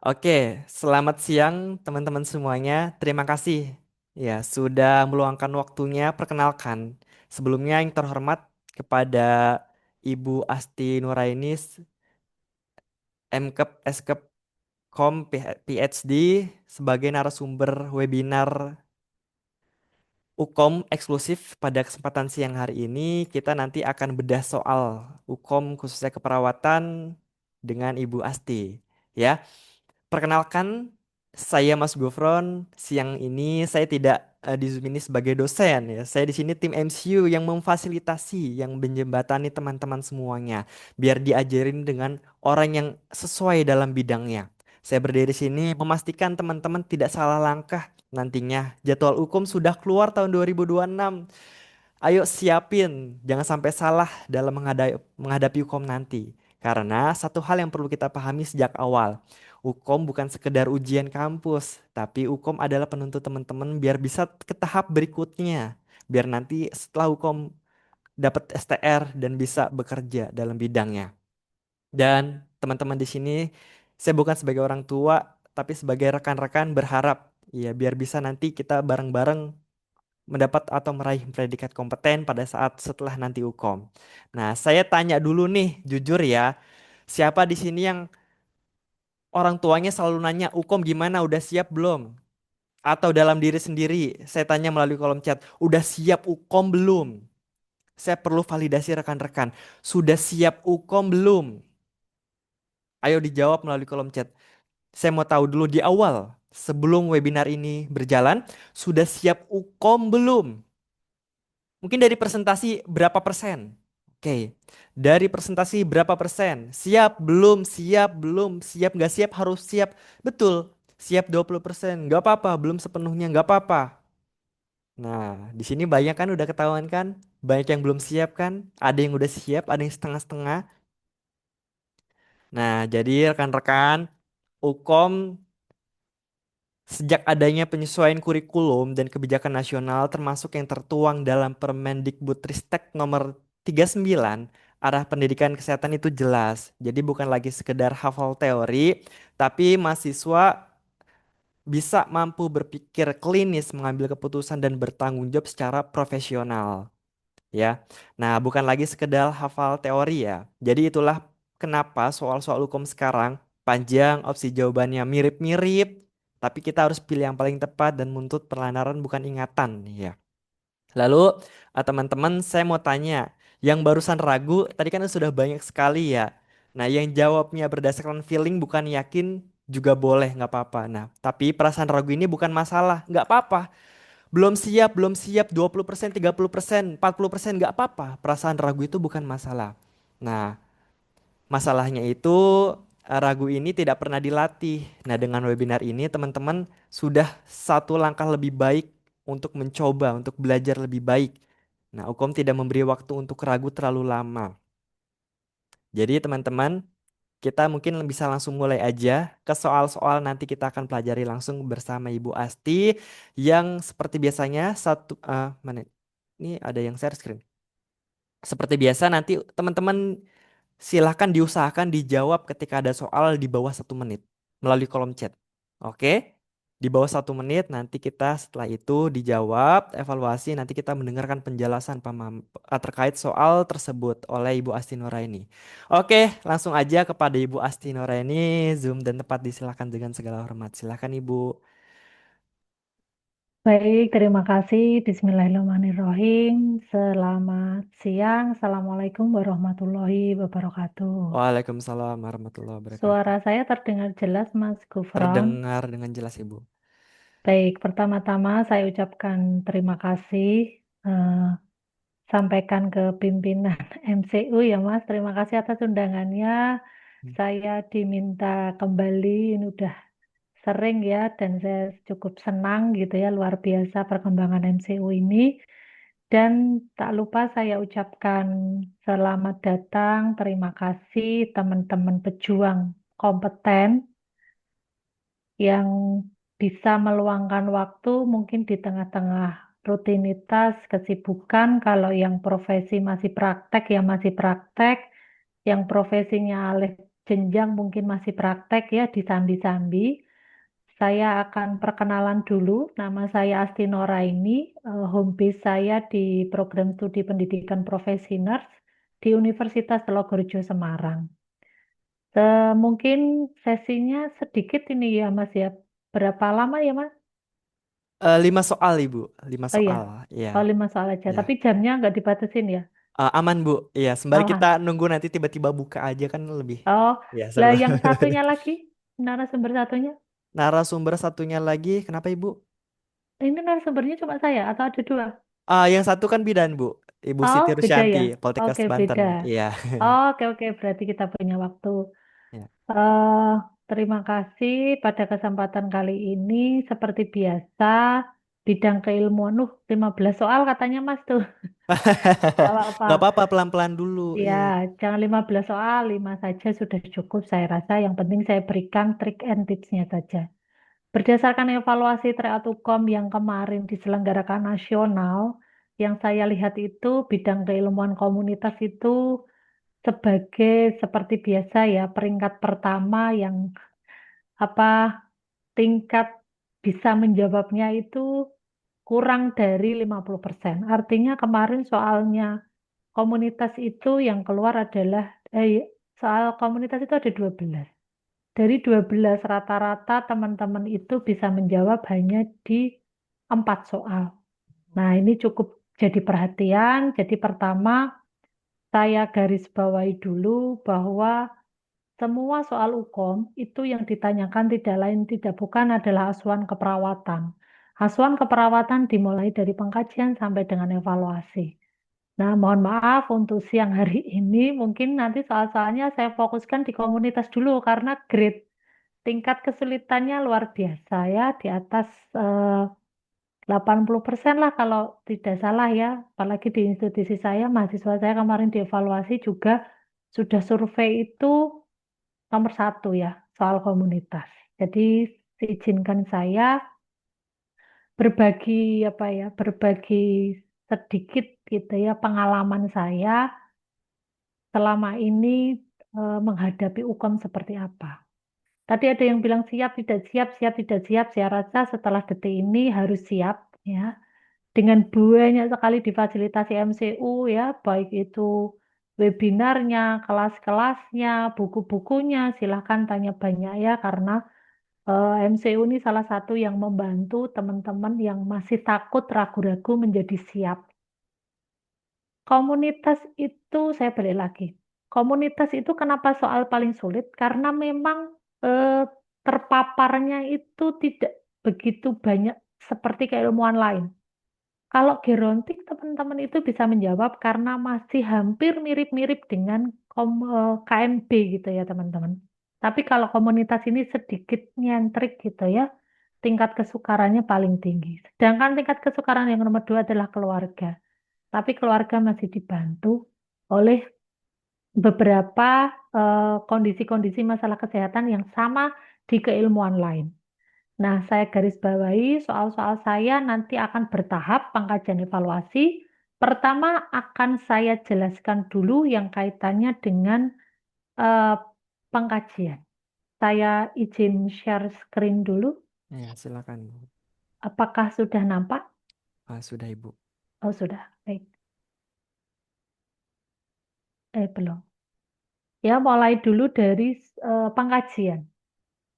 Oke, selamat siang teman-teman semuanya. Terima kasih ya sudah meluangkan waktunya. Perkenalkan, sebelumnya yang terhormat kepada Ibu Asti Nurainis, MKep, Skep, Kom, PhD sebagai narasumber webinar Ukom eksklusif pada kesempatan siang hari ini. Kita nanti akan bedah soal Ukom khususnya keperawatan dengan Ibu Asti. Ya. Perkenalkan, saya Mas Gufron. Siang ini saya tidak di Zoom ini sebagai dosen ya. Saya di sini tim MCU yang memfasilitasi, yang menjembatani teman-teman semuanya biar diajarin dengan orang yang sesuai dalam bidangnya. Saya berdiri di sini memastikan teman-teman tidak salah langkah nantinya. Jadwal hukum sudah keluar tahun 2026. Ayo siapin, jangan sampai salah dalam menghadapi hukum nanti. Karena satu hal yang perlu kita pahami sejak awal, hukum bukan sekedar ujian kampus, tapi hukum adalah penuntut teman-teman biar bisa ke tahap berikutnya. Biar nanti setelah hukum dapat STR dan bisa bekerja dalam bidangnya. Dan teman-teman di sini, saya bukan sebagai orang tua, tapi sebagai rekan-rekan berharap, ya biar bisa nanti kita bareng-bareng mendapat atau meraih predikat kompeten pada saat setelah nanti UKOM. Nah, saya tanya dulu nih, jujur ya, siapa di sini yang orang tuanya selalu nanya, UKOM gimana, udah siap belum? Atau dalam diri sendiri, saya tanya melalui kolom chat, udah siap UKOM belum? Saya perlu validasi rekan-rekan, sudah siap UKOM belum? Ayo dijawab melalui kolom chat. Saya mau tahu dulu di awal, sebelum webinar ini berjalan, sudah siap UKOM belum? Mungkin dari presentasi berapa persen? Oke, dari presentasi berapa persen? Siap, belum, siap, belum, siap, nggak siap, harus siap. Betul, siap 20%, nggak apa-apa, belum sepenuhnya, nggak apa-apa. Nah, di sini banyak kan udah ketahuan kan? Banyak yang belum siap kan? Ada yang udah siap, ada yang setengah-setengah. Nah, jadi rekan-rekan, UKOM sejak adanya penyesuaian kurikulum dan kebijakan nasional termasuk yang tertuang dalam Permendikbudristek nomor 39, arah pendidikan kesehatan itu jelas. Jadi bukan lagi sekedar hafal teori, tapi mahasiswa bisa mampu berpikir klinis, mengambil keputusan dan bertanggung jawab secara profesional ya. Nah, bukan lagi sekedar hafal teori ya. Jadi itulah kenapa soal-soal hukum sekarang panjang, opsi jawabannya mirip-mirip, tapi kita harus pilih yang paling tepat dan menuntut perlanaran bukan ingatan ya. Lalu, teman-teman, saya mau tanya, yang barusan ragu tadi kan sudah banyak sekali ya. Nah, yang jawabnya berdasarkan feeling bukan yakin juga boleh, nggak apa-apa. Nah, tapi perasaan ragu ini bukan masalah, nggak apa-apa. Belum siap 20%, 30%, 40%, nggak apa-apa. Perasaan ragu itu bukan masalah. Nah, masalahnya itu ragu ini tidak pernah dilatih. Nah, dengan webinar ini teman-teman sudah satu langkah lebih baik untuk mencoba, untuk belajar lebih baik. Nah, Ukom tidak memberi waktu untuk ragu terlalu lama. Jadi teman-teman, kita mungkin bisa langsung mulai aja ke soal-soal nanti kita akan pelajari langsung bersama Ibu Asti yang seperti biasanya mana ini ada yang share screen. Seperti biasa nanti teman-teman silahkan diusahakan dijawab ketika ada soal di bawah 1 menit melalui kolom chat. Oke? Di bawah 1 menit nanti kita setelah itu dijawab, evaluasi, nanti kita mendengarkan penjelasan terkait soal tersebut oleh Ibu Asti Nuraini. Oke, langsung aja kepada Ibu Asti Nuraini, Zoom dan tempat disilakan dengan segala hormat. Silakan Ibu. Baik, terima kasih. Bismillahirrahmanirrahim. Selamat siang. Assalamualaikum warahmatullahi wabarakatuh. Waalaikumsalam warahmatullahi wabarakatuh. Suara saya terdengar jelas, Mas Gufron. Terdengar dengan jelas Ibu. Baik, pertama-tama saya ucapkan terima kasih. eh, Sampaikan ke pimpinan MCU ya, Mas. Terima kasih atas undangannya. Saya diminta kembali, ini udah sering ya, dan saya cukup senang gitu ya, luar biasa perkembangan MCU ini. Dan tak lupa saya ucapkan selamat datang, terima kasih teman-teman pejuang kompeten yang bisa meluangkan waktu mungkin di tengah-tengah rutinitas, kesibukan. Kalau yang profesi masih praktek, ya masih praktek. Yang profesinya alih jenjang mungkin masih praktek ya di sambi-sambi. Saya akan perkenalan dulu. Nama saya Asti Noraini. Home base saya di program studi pendidikan profesi nurse di Universitas Telogorjo Semarang. Mungkin sesinya sedikit ini ya Mas ya. Berapa lama ya Mas? 5 soal Ibu, 5 soal. Iya, Iya, oh 5 soal aja. iya. Tapi jamnya nggak dibatasin ya? Aman Bu. Iya, sembari kita Aman. nunggu nanti tiba-tiba buka aja kan lebih Oh, ya seru. lah yang satunya lagi, narasumber satunya. Narasumber satunya lagi, kenapa Ibu? Ini narasumbernya cuma saya atau ada dua? Yang satu kan bidan Bu, Ibu Oh, Siti beda Rusyanti, ya? Poltekkes Oke, Banten. beda. Iya. Oke, oke, berarti kita punya waktu. Ya. eh Terima kasih pada kesempatan kali ini. Seperti biasa, bidang keilmuan, 15 soal katanya Mas tuh. Gak apa-apa. Nggak apa-apa, pelan-pelan dulu. Ya, Iya. jangan 15 soal, 5 saja sudah cukup saya rasa. Yang penting saya berikan trik and tips-nya saja. Berdasarkan evaluasi Trade yang kemarin diselenggarakan nasional, yang saya lihat itu bidang keilmuan komunitas itu sebagai seperti biasa ya, peringkat pertama yang apa tingkat bisa menjawabnya itu kurang dari 50%. Artinya kemarin soalnya komunitas itu yang keluar adalah soal komunitas itu ada 12. Dari 12 rata-rata teman-teman itu bisa menjawab hanya di 4 soal. Nah, ini cukup jadi perhatian. Jadi pertama, saya garis bawahi dulu bahwa semua soal hukum itu yang ditanyakan tidak lain tidak bukan adalah asuhan keperawatan. Asuhan keperawatan dimulai dari pengkajian sampai dengan evaluasi. Nah, mohon maaf untuk siang hari ini mungkin nanti soal-soalnya saya fokuskan di komunitas dulu karena grade tingkat kesulitannya luar biasa ya, di atas 80% lah kalau tidak salah ya. Apalagi di institusi saya, mahasiswa saya kemarin dievaluasi juga sudah survei itu nomor satu ya, soal komunitas. Jadi izinkan saya berbagi apa ya, berbagi sedikit gitu ya pengalaman saya selama ini menghadapi UKOM seperti apa. Tadi ada yang bilang siap, tidak siap, siap, tidak siap. Saya rasa setelah detik ini harus siap ya. Dengan banyak sekali difasilitasi MCU ya, baik itu webinarnya, kelas-kelasnya, buku-bukunya, silahkan tanya banyak ya karena MCU ini salah satu yang membantu teman-teman yang masih takut, ragu-ragu menjadi siap. Komunitas itu saya balik lagi. Komunitas itu kenapa soal paling sulit? Karena memang terpaparnya itu tidak begitu banyak seperti keilmuan lain. Kalau gerontik teman-teman itu bisa menjawab karena masih hampir mirip-mirip dengan KMB gitu ya teman-teman. Tapi kalau komunitas ini sedikit nyentrik gitu ya, tingkat kesukarannya paling tinggi. Sedangkan tingkat kesukaran yang nomor dua adalah keluarga. Tapi keluarga masih dibantu oleh beberapa kondisi-kondisi masalah kesehatan yang sama di keilmuan lain. Nah, saya garis bawahi soal-soal saya nanti akan bertahap pengkajian evaluasi. Pertama akan saya jelaskan dulu yang kaitannya dengan eh, pengkajian. Saya izin share screen dulu. Ya, silakan Bu. Apakah sudah nampak? Sudah Ibu. Oh, sudah. Baik. Belum. Ya, mulai dulu dari pengkajian.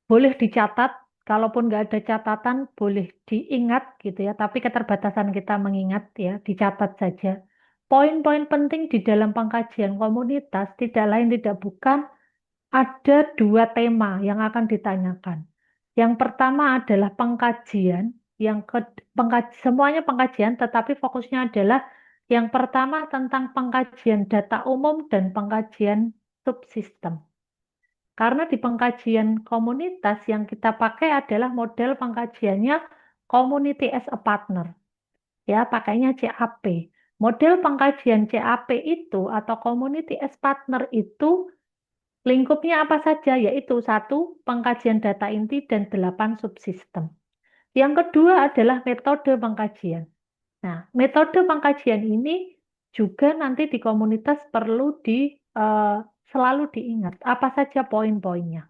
Boleh dicatat, kalaupun nggak ada catatan, boleh diingat gitu ya. Tapi keterbatasan kita mengingat ya, dicatat saja. Poin-poin penting di dalam pengkajian komunitas tidak lain tidak bukan ada dua tema yang akan ditanyakan. Yang pertama adalah pengkajian, semuanya pengkajian, tetapi fokusnya adalah yang pertama tentang pengkajian data umum dan pengkajian subsistem. Karena di pengkajian komunitas yang kita pakai adalah model pengkajiannya community as a partner. Ya, pakainya CAP. Model pengkajian CAP itu atau community as partner itu lingkupnya apa saja? Yaitu satu, pengkajian data inti dan 8 subsistem. Yang kedua adalah metode pengkajian. Nah, metode pengkajian ini juga nanti di komunitas perlu selalu diingat apa saja poin-poinnya.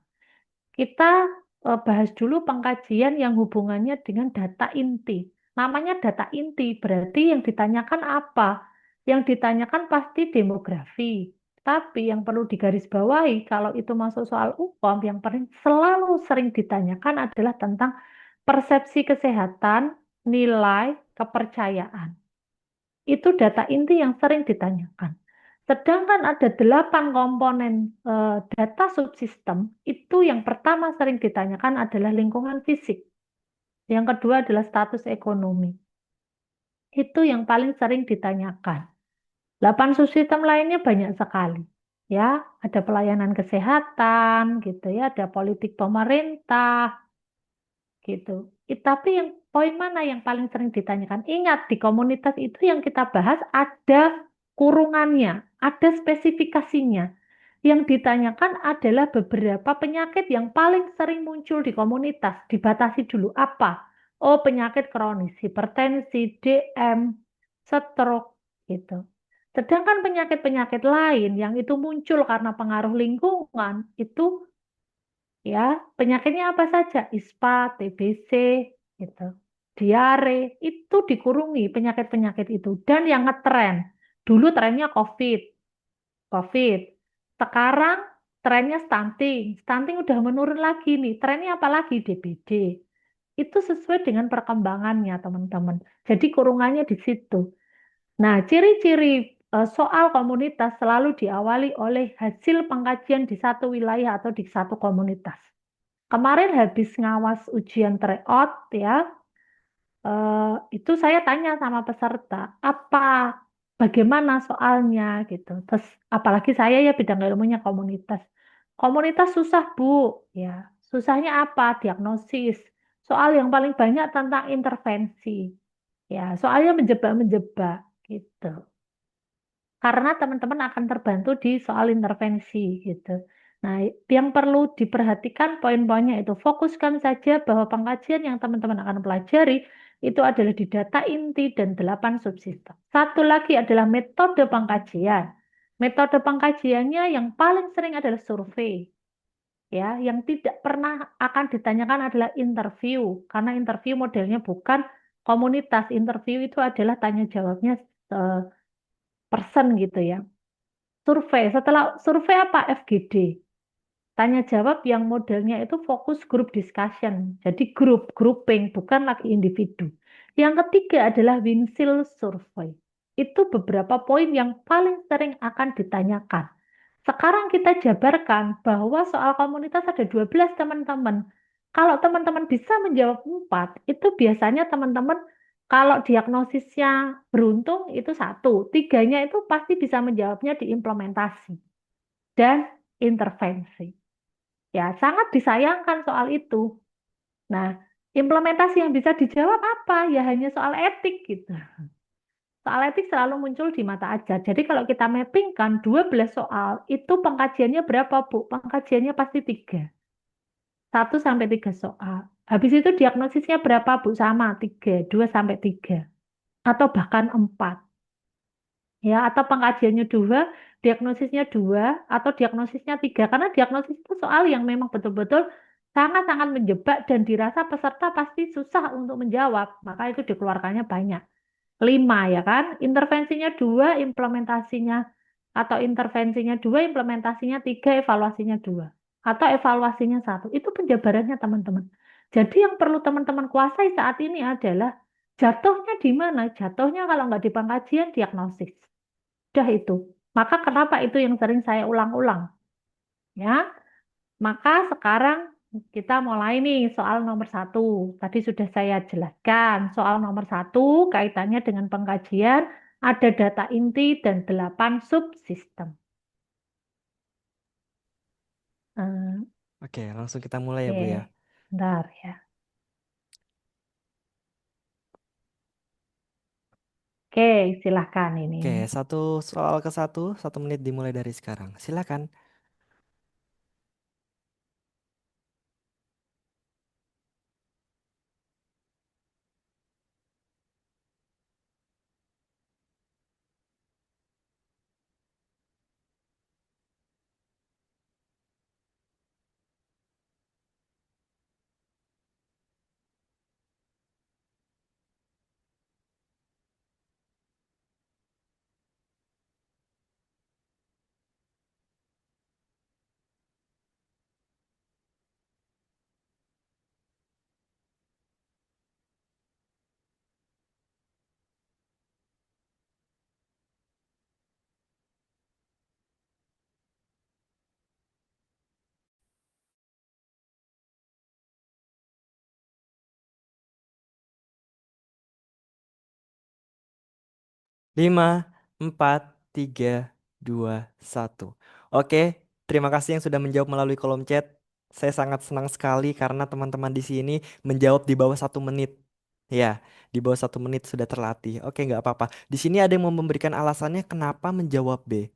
Kita bahas dulu pengkajian yang hubungannya dengan data inti. Namanya data inti, berarti yang ditanyakan apa? Yang ditanyakan pasti demografi. Tapi yang perlu digarisbawahi, kalau itu masuk soal UPOM, yang paling selalu sering ditanyakan adalah tentang persepsi kesehatan, nilai, kepercayaan. Itu data inti yang sering ditanyakan. Sedangkan ada 8 komponen data subsistem, itu yang pertama sering ditanyakan adalah lingkungan fisik. Yang kedua adalah status ekonomi. Itu yang paling sering ditanyakan. 8 subsistem lainnya banyak sekali. Ya, ada pelayanan kesehatan, gitu ya, ada politik pemerintah, gitu. Tapi yang poin mana yang paling sering ditanyakan? Ingat, di komunitas itu yang kita bahas ada kurungannya, ada spesifikasinya. Yang ditanyakan adalah beberapa penyakit yang paling sering muncul di komunitas. Dibatasi dulu apa? Oh, penyakit kronis, hipertensi, DM, stroke, gitu. Sedangkan penyakit-penyakit lain yang itu muncul karena pengaruh lingkungan, itu ya, penyakitnya apa saja? ISPA, TBC, gitu. Diare, itu dikurungi penyakit-penyakit itu. Dan yang ngetren, dulu trennya COVID, COVID. Sekarang trennya stunting. Stunting udah menurun lagi nih. Trennya apa lagi? DBD. Itu sesuai dengan perkembangannya, teman-teman. Jadi kurungannya di situ. Nah, ciri-ciri soal komunitas selalu diawali oleh hasil pengkajian di satu wilayah atau di satu komunitas. Kemarin habis ngawas ujian tryout ya, itu saya tanya sama peserta, apa, bagaimana soalnya gitu. Terus apalagi saya ya bidang ilmunya komunitas. Komunitas susah Bu, ya. Susahnya apa? Diagnosis. Soal yang paling banyak tentang intervensi. Ya, soalnya menjebak-menjebak gitu. Karena teman-teman akan terbantu di soal intervensi gitu. Nah, yang perlu diperhatikan poin-poinnya itu fokuskan saja bahwa pengkajian yang teman-teman akan pelajari itu adalah di data inti dan 8 subsistem. Satu lagi adalah metode pengkajian. Metode pengkajiannya yang paling sering adalah survei. Ya, yang tidak pernah akan ditanyakan adalah interview, karena interview modelnya bukan komunitas. Interview itu adalah tanya jawabnya eh, person gitu ya. Survei. Setelah survei apa? FGD. Tanya jawab yang modelnya itu fokus group discussion. Jadi grup, grouping, bukan lagi individu. Yang ketiga adalah Winsil survey. Itu beberapa poin yang paling sering akan ditanyakan. Sekarang kita jabarkan bahwa soal komunitas ada 12 teman-teman. Kalau teman-teman bisa menjawab 4, itu biasanya teman-teman kalau diagnosisnya beruntung itu satu, tiganya itu pasti bisa menjawabnya di implementasi dan intervensi. Ya, sangat disayangkan soal itu. Nah, implementasi yang bisa dijawab apa? Ya hanya soal etik gitu. Soal etik selalu muncul di mata ajar. Jadi kalau kita mappingkan 12 soal, itu pengkajiannya berapa, Bu? Pengkajiannya pasti 3. 1 sampai 3 soal. Habis itu diagnosisnya berapa, Bu? Sama, 3. 2 sampai 3. Atau bahkan 4. Ya, atau pengkajiannya 2, diagnosisnya 2, atau diagnosisnya 3. Karena diagnosis itu soal yang memang betul-betul sangat-sangat menjebak dan dirasa peserta pasti susah untuk menjawab. Maka itu dikeluarkannya banyak. 5 ya kan? Intervensinya 2, implementasinya atau intervensinya 2, implementasinya 3, evaluasinya 2. Atau evaluasinya 1. Itu penjabarannya teman-teman. Jadi yang perlu teman-teman kuasai saat ini adalah jatuhnya di mana? Jatuhnya kalau nggak di pengkajian, diagnosis. Udah itu. Maka kenapa itu yang sering saya ulang-ulang? Ya, maka sekarang kita mulai nih soal nomor 1. Tadi sudah saya jelaskan. Soal nomor 1 kaitannya dengan pengkajian, ada data inti dan 8 subsistem. Eh, Oke, langsung kita mulai ya, Bu ya. Oke, bentar ya. Oke, silahkan ini. Oke, satu soal ke satu, 1 menit dimulai dari sekarang. Silakan. 5, 4, 3, 2, 1. Oke, terima kasih yang sudah menjawab melalui kolom chat. Saya sangat senang sekali karena teman-teman di sini menjawab di bawah 1 menit. Ya, di bawah 1 menit sudah terlatih. Oke, nggak apa-apa. Di sini ada yang mau memberikan alasannya kenapa menjawab B.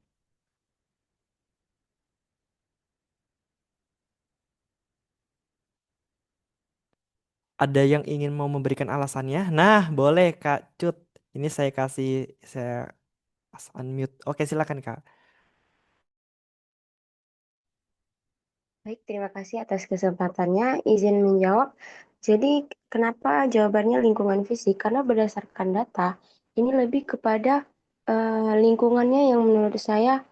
Ada yang ingin mau memberikan alasannya? Nah, boleh Kak Cut. Ini saya unmute. Oke, silakan Kak. Baik, terima kasih atas kesempatannya. Izin menjawab. Jadi, kenapa jawabannya lingkungan fisik? Karena berdasarkan data, ini lebih kepada lingkungannya yang menurut saya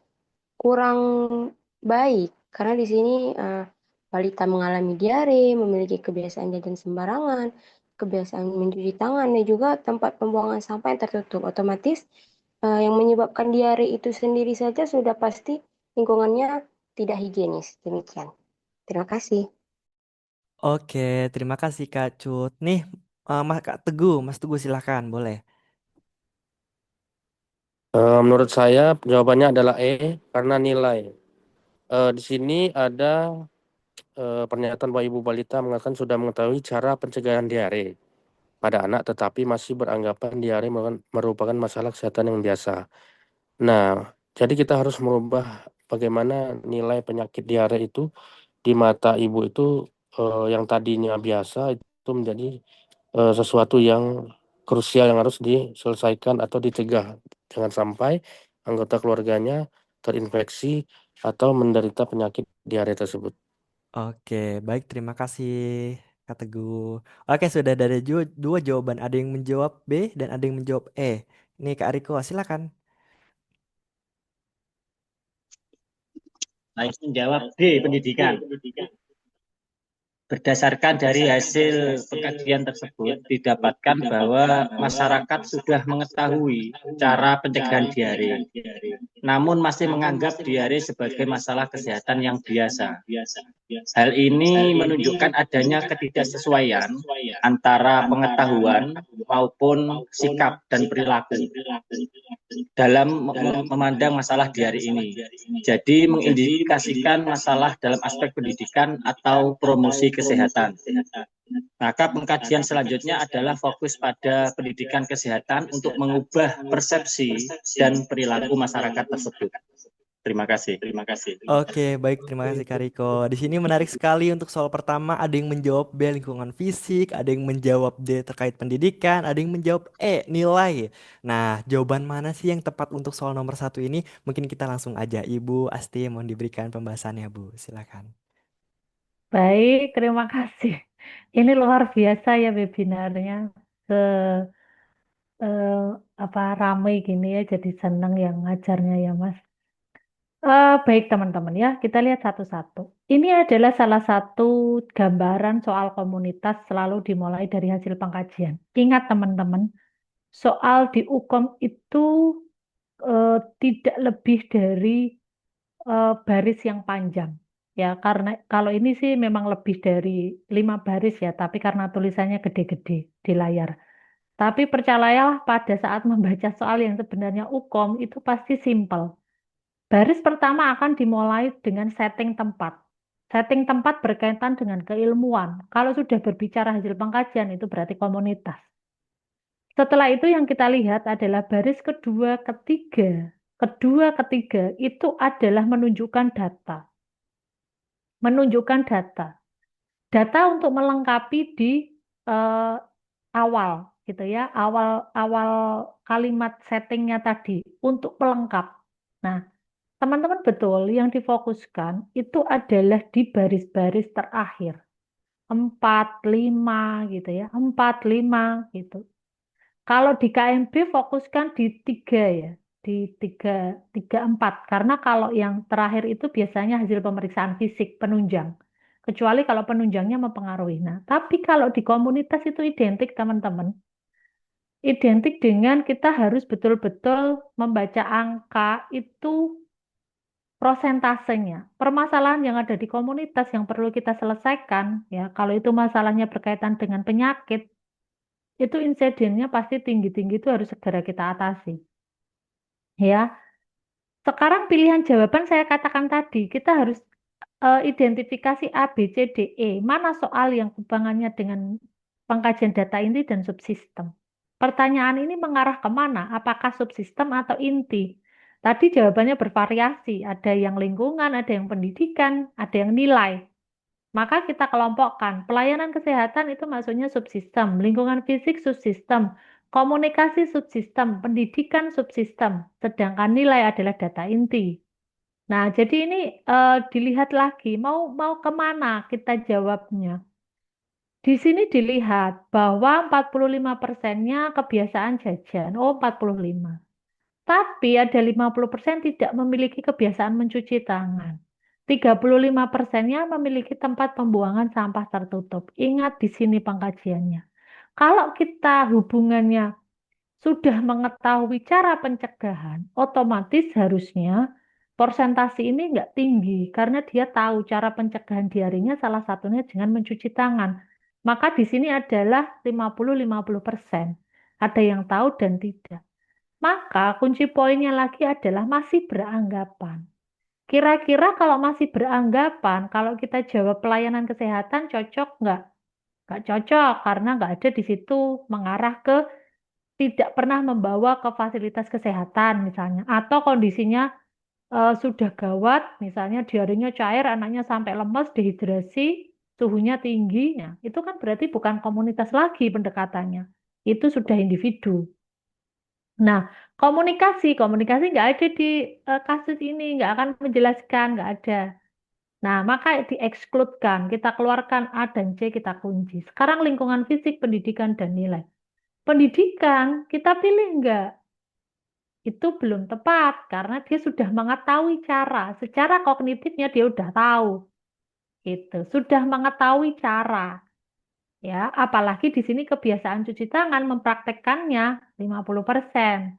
kurang baik. Karena di sini balita mengalami diare, memiliki kebiasaan jajan sembarangan, kebiasaan mencuci tangan, dan juga tempat pembuangan sampah yang tertutup. Otomatis yang menyebabkan diare itu sendiri saja sudah pasti lingkungannya tidak higienis. Demikian. Terima kasih. Oke, terima kasih Kak Cut. Nih, Mas Kak Teguh, Mas Teguh silakan, boleh. Menurut saya jawabannya adalah E karena nilai. Di sini ada pernyataan bahwa ibu balita mengatakan sudah mengetahui cara pencegahan diare pada anak, tetapi masih beranggapan diare merupakan masalah kesehatan yang biasa. Nah, jadi kita harus merubah bagaimana nilai penyakit diare itu di mata ibu itu yang tadinya biasa itu menjadi sesuatu yang krusial yang harus diselesaikan atau dicegah. Jangan sampai anggota keluarganya terinfeksi atau menderita penyakit diare tersebut. Oke, baik, terima kasih Kak Teguh. Oke, sudah ada dua jawaban. Ada yang menjawab B dan ada yang menjawab E. Nih Kak Riko, silakan. Baik, menjawab D, pendidikan. Berdasarkan dari hasil pengkajian tersebut, didapatkan bahwa masyarakat sudah mengetahui cara pencegahan diare, namun masih menganggap diare sebagai masalah kesehatan yang biasa. Hal ini menunjukkan adanya ketidaksesuaian antara pengetahuan maupun sikap dan perilaku dalam memandang masalah diare ini. Jadi mengindikasikan masalah dalam aspek pendidikan atau promosi kesehatan. Maka pengkajian selanjutnya adalah fokus pada pendidikan kesehatan untuk mengubah persepsi dan perilaku masyarakat tersebut. Terima kasih. Oke, baik, terima kasih Kak Riko. Di sini menarik sekali untuk soal pertama, ada yang menjawab B lingkungan fisik, ada yang menjawab D terkait pendidikan, ada yang menjawab E nilai. Nah, jawaban mana sih yang tepat untuk soal nomor 1 ini? Mungkin kita langsung aja, Ibu Asti mohon diberikan pembahasannya, Bu. Silakan. Baik, terima kasih. Ini luar biasa ya webinarnya. Se eh, apa ramai gini ya, jadi seneng yang ngajarnya ya, Mas. Baik teman-teman ya, kita lihat satu-satu. Ini adalah salah satu gambaran soal komunitas selalu dimulai dari hasil pengkajian. Ingat teman-teman, soal di UKOM itu tidak lebih dari baris yang panjang. Ya, karena kalau ini sih memang lebih dari 5 baris ya, tapi karena tulisannya gede-gede di layar. Tapi percayalah pada saat membaca soal yang sebenarnya UKOM itu pasti simpel. Baris pertama akan dimulai dengan setting tempat. Setting tempat berkaitan dengan keilmuan. Kalau sudah berbicara hasil pengkajian itu berarti komunitas. Setelah itu yang kita lihat adalah baris kedua, ketiga. Kedua, ketiga itu adalah menunjukkan data. Menunjukkan data. Data untuk melengkapi di eh, awal gitu ya, awal awal kalimat settingnya tadi untuk pelengkap. Nah, teman-teman betul yang difokuskan itu adalah di baris-baris terakhir. 4, 5 gitu ya, 4, 5 gitu. Kalau di KMB fokuskan di 3 ya, di 3, 3, 4. Karena kalau yang terakhir itu biasanya hasil pemeriksaan fisik penunjang. Kecuali kalau penunjangnya mempengaruhi. Nah, tapi kalau di komunitas itu identik teman-teman. Identik dengan kita harus betul-betul membaca angka itu prosentasenya. Permasalahan yang ada di komunitas yang perlu kita selesaikan, ya, kalau itu masalahnya berkaitan dengan penyakit, itu insidennya pasti tinggi-tinggi itu harus segera kita atasi. Ya, sekarang pilihan jawaban saya katakan tadi, kita harus identifikasi A, B, C, D, E. Mana soal yang hubungannya dengan pengkajian data inti dan subsistem? Pertanyaan ini mengarah kemana? Apakah subsistem atau inti? Tadi jawabannya bervariasi. Ada yang lingkungan, ada yang pendidikan, ada yang nilai. Maka kita kelompokkan. Pelayanan kesehatan itu maksudnya subsistem, lingkungan fisik subsistem, komunikasi subsistem, pendidikan subsistem, sedangkan nilai adalah data inti. Nah, jadi ini dilihat lagi, mau kemana kita jawabnya. Di sini dilihat bahwa 45%-nya kebiasaan jajan. Oh, 45. Tapi ada 50% tidak memiliki kebiasaan mencuci tangan. 35%-nya memiliki tempat pembuangan sampah tertutup. Ingat di sini pengkajiannya. Kalau kita hubungannya sudah mengetahui cara pencegahan, otomatis harusnya persentase ini nggak tinggi karena dia tahu cara pencegahan diarenya salah satunya dengan mencuci tangan. Maka di sini adalah 50-50%. Ada yang tahu dan tidak. Maka kunci poinnya lagi adalah masih beranggapan. Kira-kira kalau masih beranggapan, kalau kita jawab pelayanan kesehatan cocok nggak? Nggak cocok karena nggak ada di situ mengarah ke tidak pernah membawa ke fasilitas kesehatan misalnya. Atau kondisinya sudah gawat, misalnya diarenya cair, anaknya sampai lemas, dehidrasi, suhunya tinggi. Nah, itu kan berarti bukan komunitas lagi pendekatannya. Itu sudah individu. Nah, komunikasi nggak ada di kasus ini, nggak akan menjelaskan, nggak ada. Nah, maka diekskludkan, kita keluarkan A dan C, kita kunci. Sekarang lingkungan fisik, pendidikan, dan nilai. Pendidikan, kita pilih nggak? Itu belum tepat, karena dia sudah mengetahui cara. Secara kognitifnya dia udah tahu. Itu, sudah mengetahui cara. Ya, apalagi di sini kebiasaan cuci tangan mempraktekkannya 50%.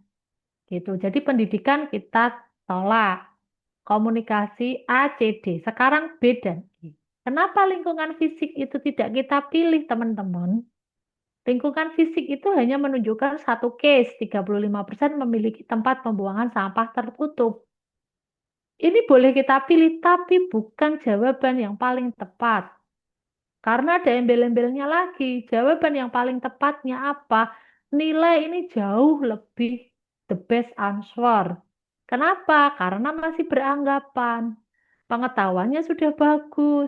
Gitu. Jadi pendidikan kita tolak. Komunikasi A, C, D. Sekarang B dan I. Kenapa lingkungan fisik itu tidak kita pilih, teman-teman? Lingkungan fisik itu hanya menunjukkan satu case, 35% memiliki tempat pembuangan sampah tertutup. Ini boleh kita pilih, tapi bukan jawaban yang paling tepat. Karena ada embel-embelnya lagi. Jawaban yang paling tepatnya apa? Nilai ini jauh lebih the best answer. Kenapa? Karena masih beranggapan. Pengetahuannya sudah bagus.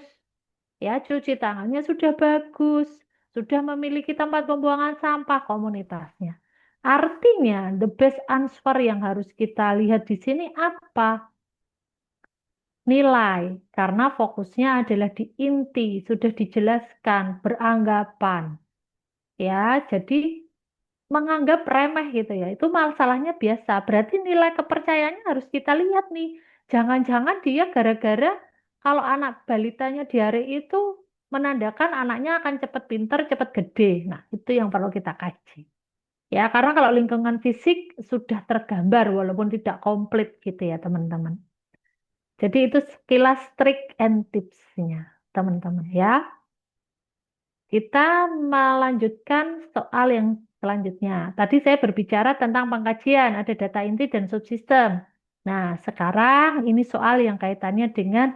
Ya, cuci tangannya sudah bagus. Sudah memiliki tempat pembuangan sampah komunitasnya. Artinya, the best answer yang harus kita lihat di sini apa? Nilai, karena fokusnya adalah di inti, sudah dijelaskan, beranggapan. Ya, jadi menganggap remeh gitu ya. Itu masalahnya biasa. Berarti nilai kepercayaannya harus kita lihat nih. Jangan-jangan dia gara-gara kalau anak balitanya diare itu menandakan anaknya akan cepat pinter, cepat gede. Nah, itu yang perlu kita kaji. Ya, karena kalau lingkungan fisik sudah tergambar walaupun tidak komplit gitu ya, teman-teman. Jadi itu sekilas trik and tipsnya, teman-teman ya. Kita melanjutkan soal yang selanjutnya. Tadi saya berbicara tentang pengkajian, ada data inti dan subsistem. Nah, sekarang ini soal yang kaitannya dengan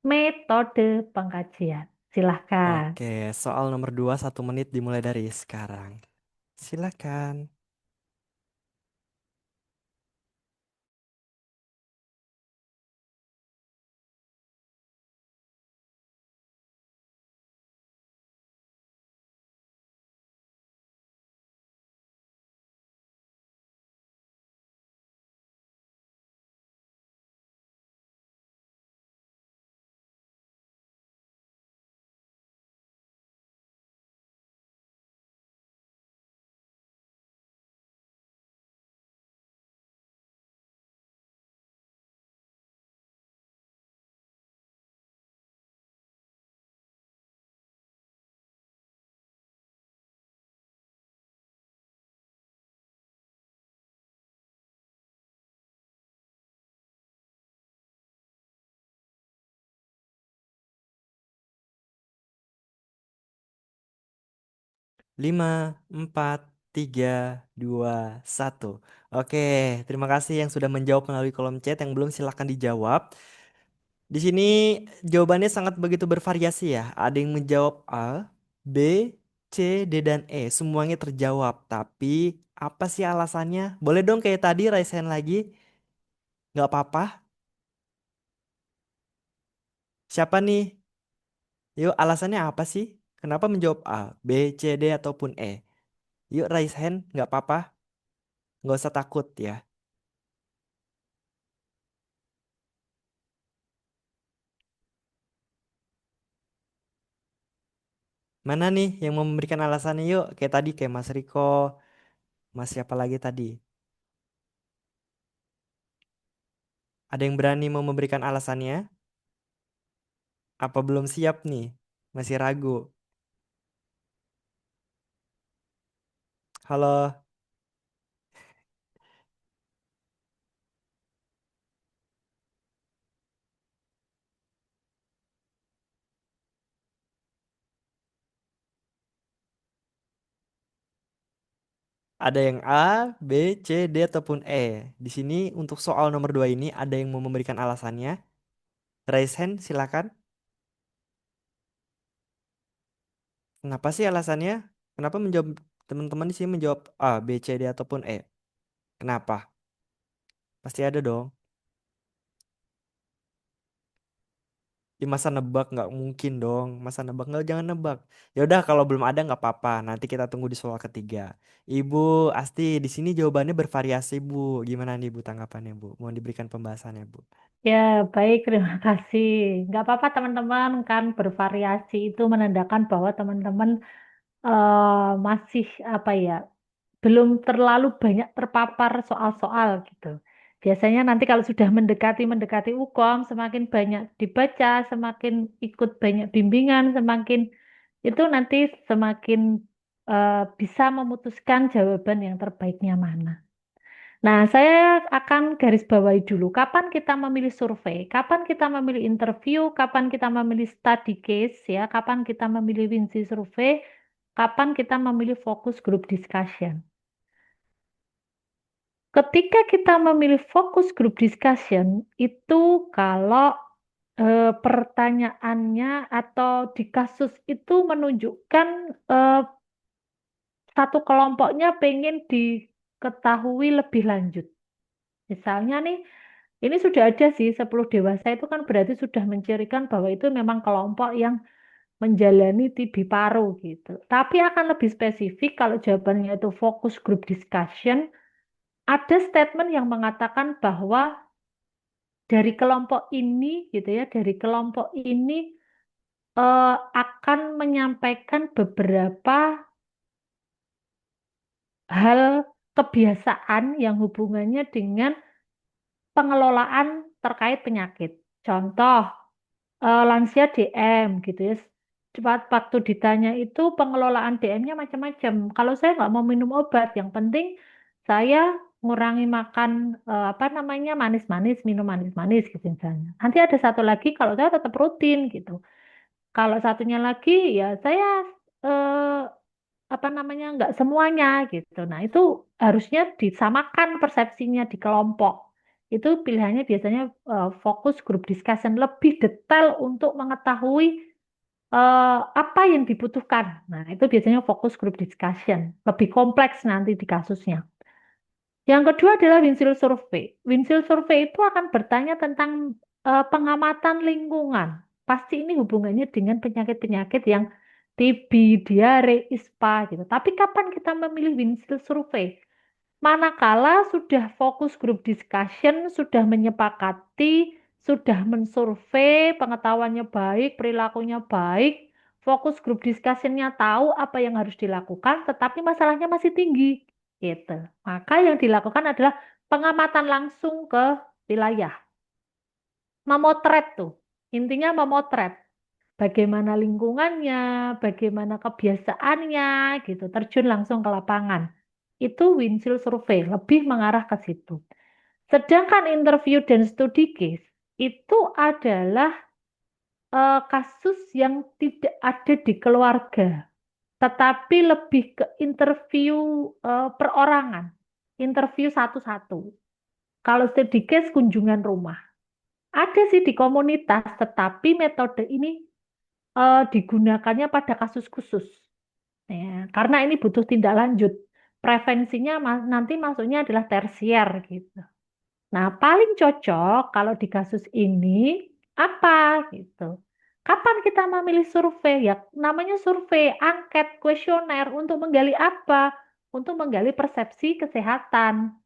metode pengkajian. Silahkan. Oke, soal nomor 2, 1 menit dimulai dari sekarang. Silakan. Lima, 4, 3, 2, 1. Oke, terima kasih yang sudah menjawab melalui kolom chat. Yang belum silahkan dijawab. Di sini jawabannya sangat begitu bervariasi ya. Ada yang menjawab A, B, C, D, dan E. Semuanya terjawab. Tapi apa sih alasannya? Boleh dong kayak tadi raise hand lagi. Nggak apa-apa. Siapa nih? Yuk, alasannya apa sih? Kenapa menjawab A, B, C, D, ataupun E? Yuk, raise hand. Nggak apa-apa. Nggak usah takut ya. Mana nih yang mau memberikan alasannya? Yuk, kayak tadi, kayak Mas Riko. Mas siapa lagi tadi? Ada yang berani mau memberikan alasannya? Apa belum siap nih? Masih ragu. Halo, ada yang A, B, C, D, ataupun E. Di sini untuk soal nomor 2 ini ada yang mau memberikan alasannya? Raise hand, silakan. Kenapa sih alasannya? Kenapa menjawab teman-teman di sini menjawab A, B, C, D, ataupun E? Kenapa? Pasti ada dong. Di masa nebak nggak mungkin dong. Masa nebak nggak jangan nebak. Ya udah kalau belum ada nggak apa-apa. Nanti kita tunggu di soal ketiga. Ibu Asti di sini jawabannya bervariasi Bu. Gimana nih Bu tanggapannya Bu? Mau diberikan pembahasannya Bu? Ya, baik, terima kasih. Nggak apa-apa teman-teman, kan bervariasi itu menandakan bahwa teman-teman masih apa ya, belum terlalu banyak terpapar soal-soal gitu. Biasanya nanti kalau sudah mendekati UKOM, semakin banyak dibaca, semakin ikut banyak bimbingan, semakin itu nanti semakin bisa memutuskan jawaban yang terbaiknya mana. Nah, saya akan garis bawahi dulu kapan kita memilih survei, kapan kita memilih interview, kapan kita memilih study case, ya, kapan kita memilih Winsi survei, kapan kita memilih focus group discussion. Ketika kita memilih focus group discussion, itu kalau pertanyaannya atau di kasus itu menunjukkan satu kelompoknya pengen diketahui lebih lanjut. Misalnya nih, ini sudah ada sih 10 dewasa itu kan berarti sudah mencirikan bahwa itu memang kelompok yang menjalani TB paru gitu. Tapi akan lebih spesifik kalau jawabannya itu focus group discussion, ada statement yang mengatakan bahwa dari kelompok ini gitu ya, dari kelompok ini akan menyampaikan beberapa hal kebiasaan yang hubungannya dengan pengelolaan terkait penyakit. Contoh, lansia DM gitu ya. Cepat waktu ditanya itu pengelolaan DM-nya macam-macam. Kalau saya nggak mau minum obat, yang penting saya ngurangi makan apa namanya manis-manis, minum manis-manis gitu misalnya. Nanti ada satu lagi kalau saya tetap rutin gitu. Kalau satunya lagi ya saya eh, apa namanya nggak semuanya gitu. Nah itu harusnya disamakan persepsinya di kelompok. Itu pilihannya biasanya fokus group discussion lebih detail untuk mengetahui apa yang dibutuhkan. Nah itu biasanya fokus group discussion lebih kompleks nanti di kasusnya. Yang kedua adalah Winsil Survey. Winsil Survey itu akan bertanya tentang pengamatan lingkungan. Pasti ini hubungannya dengan penyakit-penyakit yang TB, diare, ISPA gitu. Tapi kapan kita memilih Winsil Survey? Manakala sudah fokus group discussion, sudah menyepakati, sudah mensurvei, pengetahuannya baik, perilakunya baik, fokus group discussionnya tahu apa yang harus dilakukan, tetapi masalahnya masih tinggi. Gitu. Maka yang dilakukan adalah pengamatan langsung ke wilayah. Memotret tuh. Intinya memotret. Bagaimana lingkungannya, bagaimana kebiasaannya, gitu. Terjun langsung ke lapangan. Itu Winchell Survey, lebih mengarah ke situ. Sedangkan interview dan studi case, itu adalah kasus yang tidak ada di keluarga. tetapi lebih ke interview perorangan, interview satu-satu. Kalau study case kunjungan rumah. Ada sih di komunitas, tetapi metode ini digunakannya pada kasus khusus. Ya, karena ini butuh tindak lanjut. Prevensinya nanti masuknya adalah tersier gitu. Nah, paling cocok kalau di kasus ini apa gitu. Kapan kita memilih survei? Ya, namanya survei, angket, kuesioner untuk menggali apa? Untuk menggali persepsi kesehatan.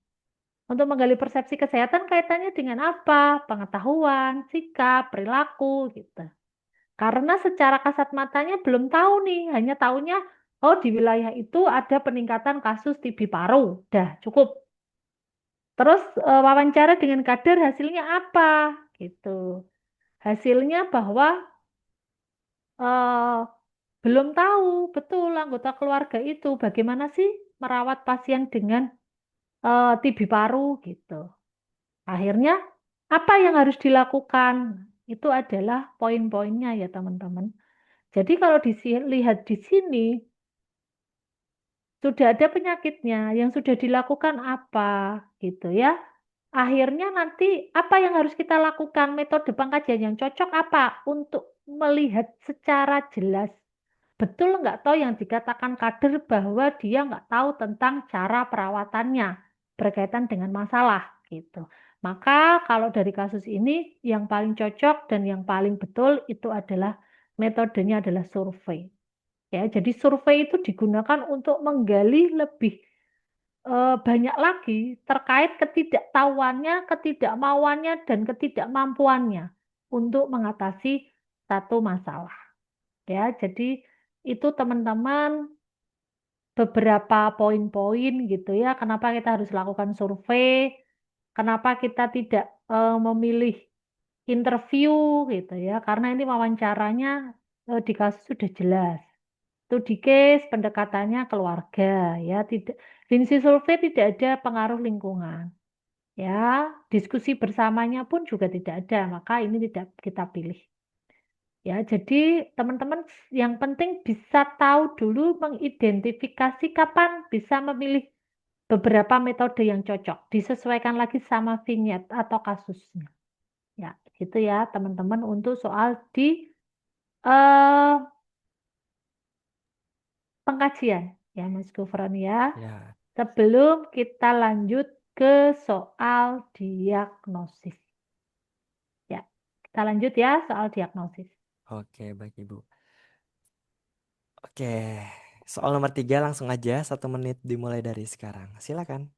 Untuk menggali persepsi kesehatan kaitannya dengan apa? Pengetahuan, sikap, perilaku gitu. Karena secara kasat matanya belum tahu nih, hanya tahunya oh di wilayah itu ada peningkatan kasus TB paru. Dah, cukup. Terus wawancara dengan kader hasilnya apa? Gitu. Hasilnya bahwa eh, belum tahu betul anggota keluarga itu bagaimana sih merawat pasien dengan TB paru gitu. Akhirnya apa yang harus dilakukan? Itu adalah poin-poinnya ya teman-teman. Jadi kalau dilihat di sini sudah ada penyakitnya yang sudah dilakukan apa gitu ya. Akhirnya nanti apa yang harus kita lakukan? Metode pengkajian yang cocok apa? Untuk melihat secara jelas. Betul nggak tahu yang dikatakan kader bahwa dia nggak tahu tentang cara perawatannya berkaitan dengan masalah gitu. Maka kalau dari kasus ini yang paling cocok dan yang paling betul itu adalah metodenya adalah survei. Ya, jadi survei itu digunakan untuk menggali lebih banyak lagi terkait ketidaktahuannya, ketidakmauannya, dan ketidakmampuannya untuk mengatasi satu masalah. Ya, jadi itu teman-teman beberapa poin-poin gitu ya. Kenapa kita harus lakukan survei? Kenapa kita tidak memilih interview gitu ya? Karena ini wawancaranya di kasus sudah jelas. Studi case pendekatannya keluarga ya, tidak Lindsay survei tidak ada pengaruh lingkungan. Ya, diskusi bersamanya pun juga tidak ada, maka ini tidak kita pilih. Ya, jadi teman-teman yang penting bisa tahu dulu mengidentifikasi kapan bisa memilih beberapa metode yang cocok, disesuaikan lagi sama vignette atau kasusnya. Ya, gitu ya teman-teman untuk soal di eh, pengkajian ya Mas Gufron ya. Ya, Sebelum kita lanjut ke soal diagnosis. Ya, kita lanjut ya soal diagnosis. oke baik Ibu. Oke, soal nomor 3 langsung aja 1 menit dimulai dari sekarang. Silakan.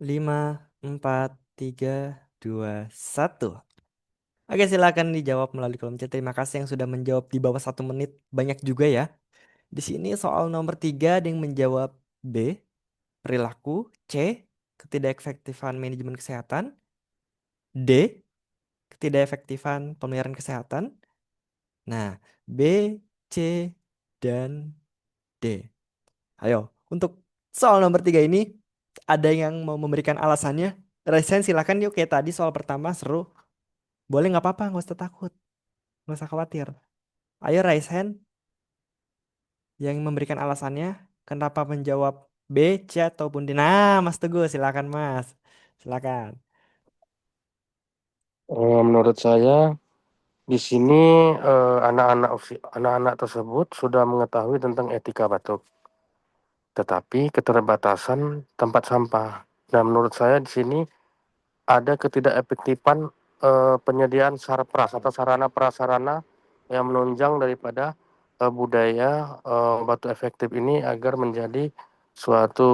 Lima, 4, 3, 2, 1. Oke, silakan dijawab melalui kolom chat. Terima kasih yang sudah menjawab di bawah 1 menit. Banyak juga ya. Di sini soal nomor 3 ada yang menjawab B, perilaku, C, ketidakefektifan manajemen kesehatan, D, ketidakefektifan pemeliharaan kesehatan. Nah, B, C, dan D. Ayo, untuk soal nomor 3 ini ada yang mau memberikan alasannya? Resen silakan yuk kayak tadi soal pertama seru. Boleh nggak apa-apa, nggak usah takut, nggak usah khawatir. Ayo raise hand yang memberikan alasannya kenapa menjawab B, C ataupun D. Nah, Mas Teguh silakan Mas. Silakan. Menurut saya di sini anak-anak tersebut sudah mengetahui tentang etika batuk, tetapi keterbatasan tempat sampah. Nah, menurut saya di sini ada ketidakefektifan penyediaan sarpras atau sarana prasarana yang menunjang daripada budaya batu efektif ini agar menjadi suatu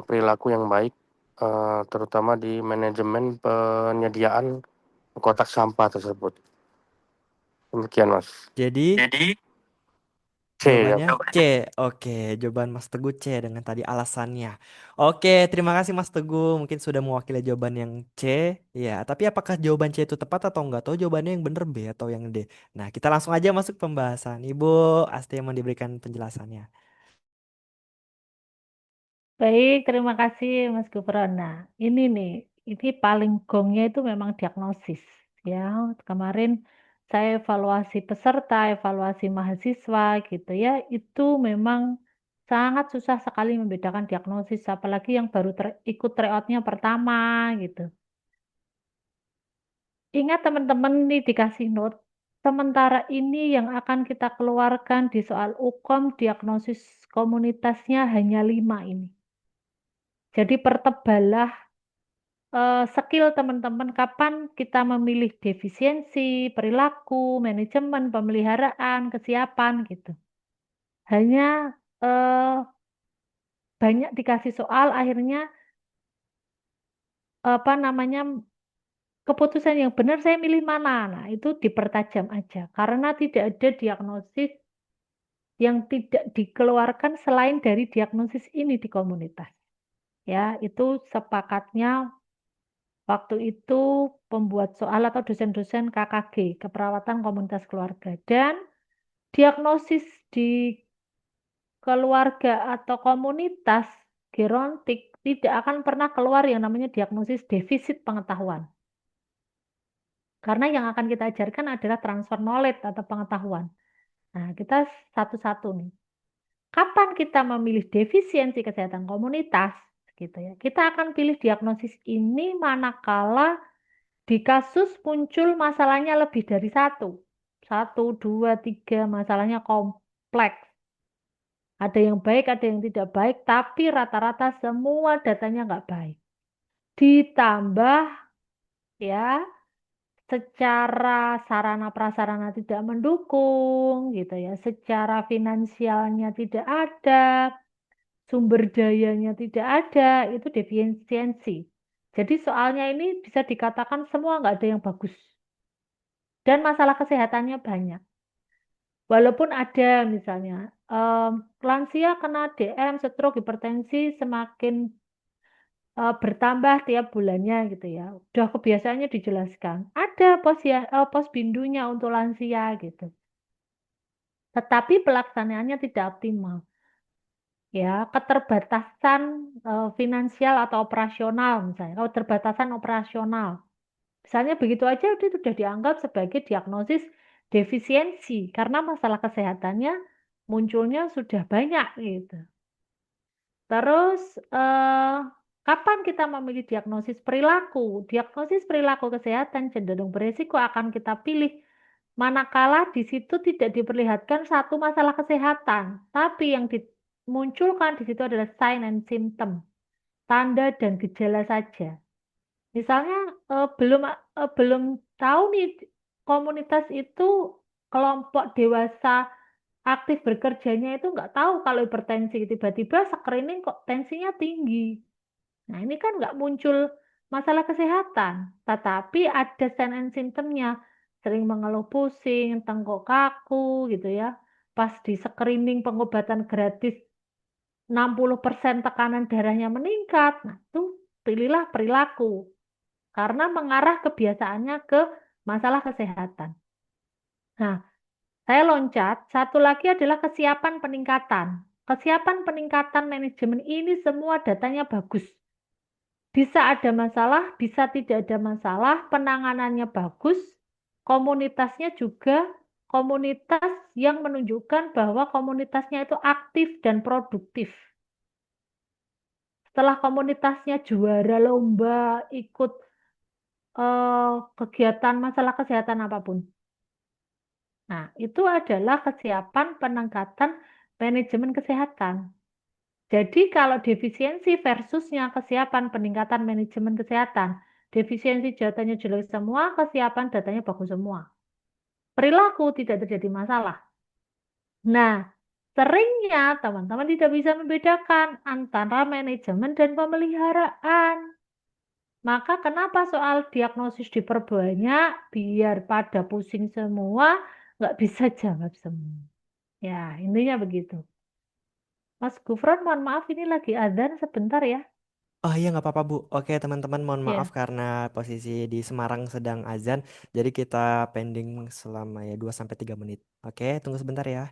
perilaku yang baik, terutama di manajemen penyediaan kotak sampah tersebut. Demikian, Mas. Jadi Jadi C ya. jawabannya C. Oke, jawaban Mas Teguh C dengan tadi alasannya. Oke, terima kasih Mas Teguh. Mungkin sudah mewakili jawaban yang C. Ya, tapi apakah jawaban C itu tepat atau enggak? Tahu jawabannya yang benar B atau yang D? Nah, kita langsung aja masuk pembahasan. Ibu Asti yang mau diberikan penjelasannya. Baik, terima kasih Mas Gufron. Nah, ini paling gongnya itu memang diagnosis. Ya, kemarin saya evaluasi peserta, evaluasi mahasiswa gitu ya, itu memang sangat susah sekali membedakan diagnosis, apalagi yang baru ikut tryout-nya pertama gitu. Ingat teman-teman nih dikasih note, sementara ini yang akan kita keluarkan di soal UKOM diagnosis komunitasnya hanya 5 ini. Jadi pertebalah skill teman-teman kapan kita memilih defisiensi, perilaku, manajemen, pemeliharaan, kesiapan gitu. Hanya eh, banyak dikasih soal akhirnya apa namanya keputusan yang benar saya milih mana. Nah, itu dipertajam aja karena tidak ada diagnosis yang tidak dikeluarkan selain dari diagnosis ini di komunitas. Ya, itu sepakatnya waktu itu pembuat soal atau dosen-dosen KKG, keperawatan komunitas keluarga. Dan diagnosis di keluarga atau komunitas gerontik tidak akan pernah keluar yang namanya diagnosis defisit pengetahuan. Karena yang akan kita ajarkan adalah transfer knowledge atau pengetahuan. Nah, kita satu-satu nih. Kapan kita memilih defisiensi kesehatan komunitas, gitu ya. Kita akan pilih diagnosis ini manakala di kasus muncul masalahnya lebih dari satu. Satu, dua, tiga, masalahnya kompleks. Ada yang baik, ada yang tidak baik, tapi rata-rata semua datanya nggak baik. Ditambah ya, secara sarana prasarana tidak mendukung, gitu ya. Secara finansialnya tidak ada, sumber dayanya tidak ada, itu defisiensi. Jadi soalnya ini bisa dikatakan semua nggak ada yang bagus. Dan masalah kesehatannya banyak. Walaupun ada misalnya, lansia kena DM, stroke, hipertensi semakin bertambah tiap bulannya gitu ya. Udah kebiasaannya dijelaskan. Ada pos bindunya untuk lansia gitu. Tetapi pelaksanaannya tidak optimal. Ya, keterbatasan finansial atau operasional misalnya, keterbatasan operasional. Misalnya begitu aja itu sudah dianggap sebagai diagnosis defisiensi karena masalah kesehatannya munculnya sudah banyak gitu. Terus kapan kita memilih diagnosis perilaku? Diagnosis perilaku kesehatan cenderung beresiko akan kita pilih manakala di situ tidak diperlihatkan satu masalah kesehatan, tapi yang dimunculkan di situ adalah sign and symptom, tanda dan gejala saja. Misalnya belum tahu nih komunitas itu kelompok dewasa aktif bekerjanya itu nggak tahu kalau hipertensi tiba-tiba screening kok tensinya tinggi. Nah ini kan nggak muncul masalah kesehatan, tetapi ada sign and symptomnya, sering mengeluh pusing, tengkuk kaku gitu ya. Pas di screening pengobatan gratis 60% tekanan darahnya meningkat. Nah itu pilihlah perilaku karena mengarah kebiasaannya ke masalah kesehatan. Nah, saya loncat, satu lagi adalah kesiapan peningkatan. Kesiapan peningkatan manajemen ini semua datanya bagus. Bisa ada masalah, bisa tidak ada masalah, penanganannya bagus, komunitasnya juga komunitas yang menunjukkan bahwa komunitasnya itu aktif dan produktif. Setelah komunitasnya juara lomba, ikut kegiatan masalah kesehatan apapun. Nah, itu adalah kesiapan peningkatan manajemen kesehatan. Jadi kalau defisiensi versusnya kesiapan peningkatan manajemen kesehatan, defisiensi datanya jelek semua, kesiapan datanya bagus semua. Perilaku tidak terjadi masalah. Nah, seringnya teman-teman tidak bisa membedakan antara manajemen dan pemeliharaan. Maka kenapa soal diagnosis diperbanyak biar pada pusing semua, nggak bisa jawab semua. Ya, intinya begitu. Mas Gufron, mohon maaf ini lagi adzan sebentar ya. Oh iya nggak apa-apa Bu. Oke teman-teman mohon maaf Ya. karena posisi di Semarang sedang azan. Jadi kita pending selama ya 2 sampai 3 menit. Oke tunggu sebentar ya.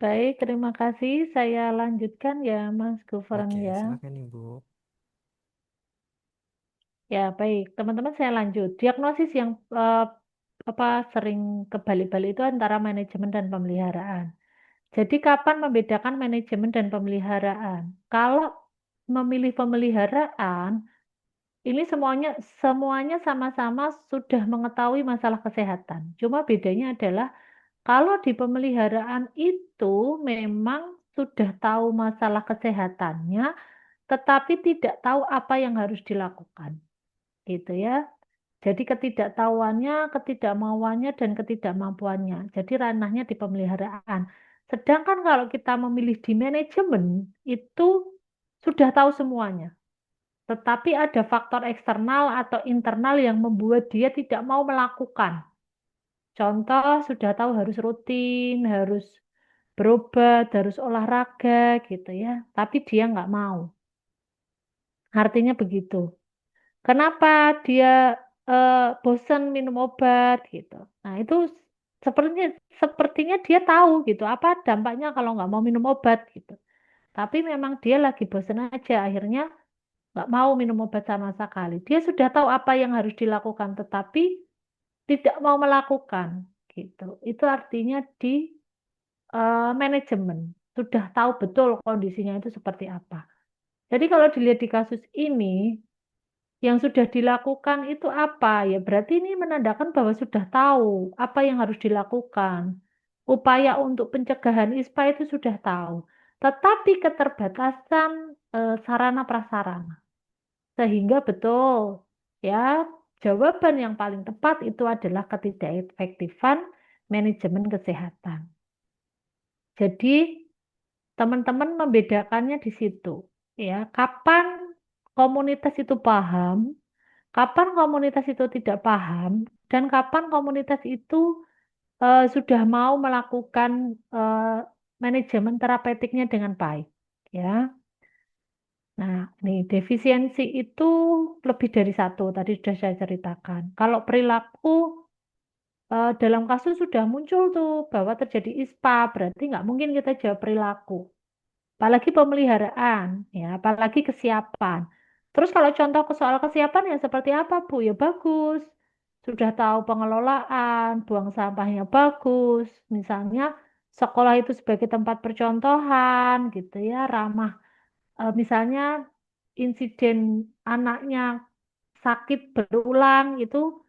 Baik, terima kasih. Saya lanjutkan ya, Mas Gufron Oke ya. silakan Ibu. Ya, baik. Teman-teman saya lanjut. Diagnosis yang apa sering kebalik-balik itu antara manajemen dan pemeliharaan. Jadi kapan membedakan manajemen dan pemeliharaan? Kalau memilih pemeliharaan, ini semuanya semuanya sama-sama sudah mengetahui masalah kesehatan. Cuma bedanya adalah kalau di pemeliharaan itu memang sudah tahu masalah kesehatannya, tetapi tidak tahu apa yang harus dilakukan. Gitu ya. Jadi ketidaktahuannya, ketidakmauannya, dan ketidakmampuannya. Jadi ranahnya di pemeliharaan. Sedangkan kalau kita memilih di manajemen, itu sudah tahu semuanya. Tetapi ada faktor eksternal atau internal yang membuat dia tidak mau melakukan. Contoh, sudah tahu harus rutin, harus berobat, harus olahraga gitu ya. Tapi dia nggak mau. Artinya begitu. Kenapa dia bosan minum obat gitu. Nah, itu sepertinya sepertinya dia tahu gitu apa dampaknya kalau nggak mau minum obat gitu. Tapi memang dia lagi bosan aja akhirnya nggak mau minum obat sama sekali. Dia sudah tahu apa yang harus dilakukan tetapi tidak mau melakukan gitu. Itu artinya di manajemen sudah tahu betul kondisinya itu seperti apa. Jadi kalau dilihat di kasus ini yang sudah dilakukan itu apa? Ya berarti ini menandakan bahwa sudah tahu apa yang harus dilakukan. Upaya untuk pencegahan ISPA itu sudah tahu. Tetapi keterbatasan sarana prasarana. sehingga betul ya jawaban yang paling tepat itu adalah ketidakefektifan manajemen kesehatan. Jadi teman-teman membedakannya di situ ya. Kapan komunitas itu paham, kapan komunitas itu tidak paham, dan kapan komunitas itu sudah mau melakukan manajemen terapeutiknya dengan baik ya. Nah, nih defisiensi itu lebih dari satu, tadi sudah saya ceritakan. Kalau perilaku dalam kasus sudah muncul tuh bahwa terjadi ISPA, berarti nggak mungkin kita jawab perilaku. Apalagi pemeliharaan, ya, apalagi kesiapan. Terus kalau contoh ke soal kesiapan ya seperti apa, Bu? Ya bagus. Sudah tahu pengelolaan, buang sampahnya bagus. Misalnya sekolah itu sebagai tempat percontohan gitu ya, ramah. Misalnya insiden anaknya sakit berulang itu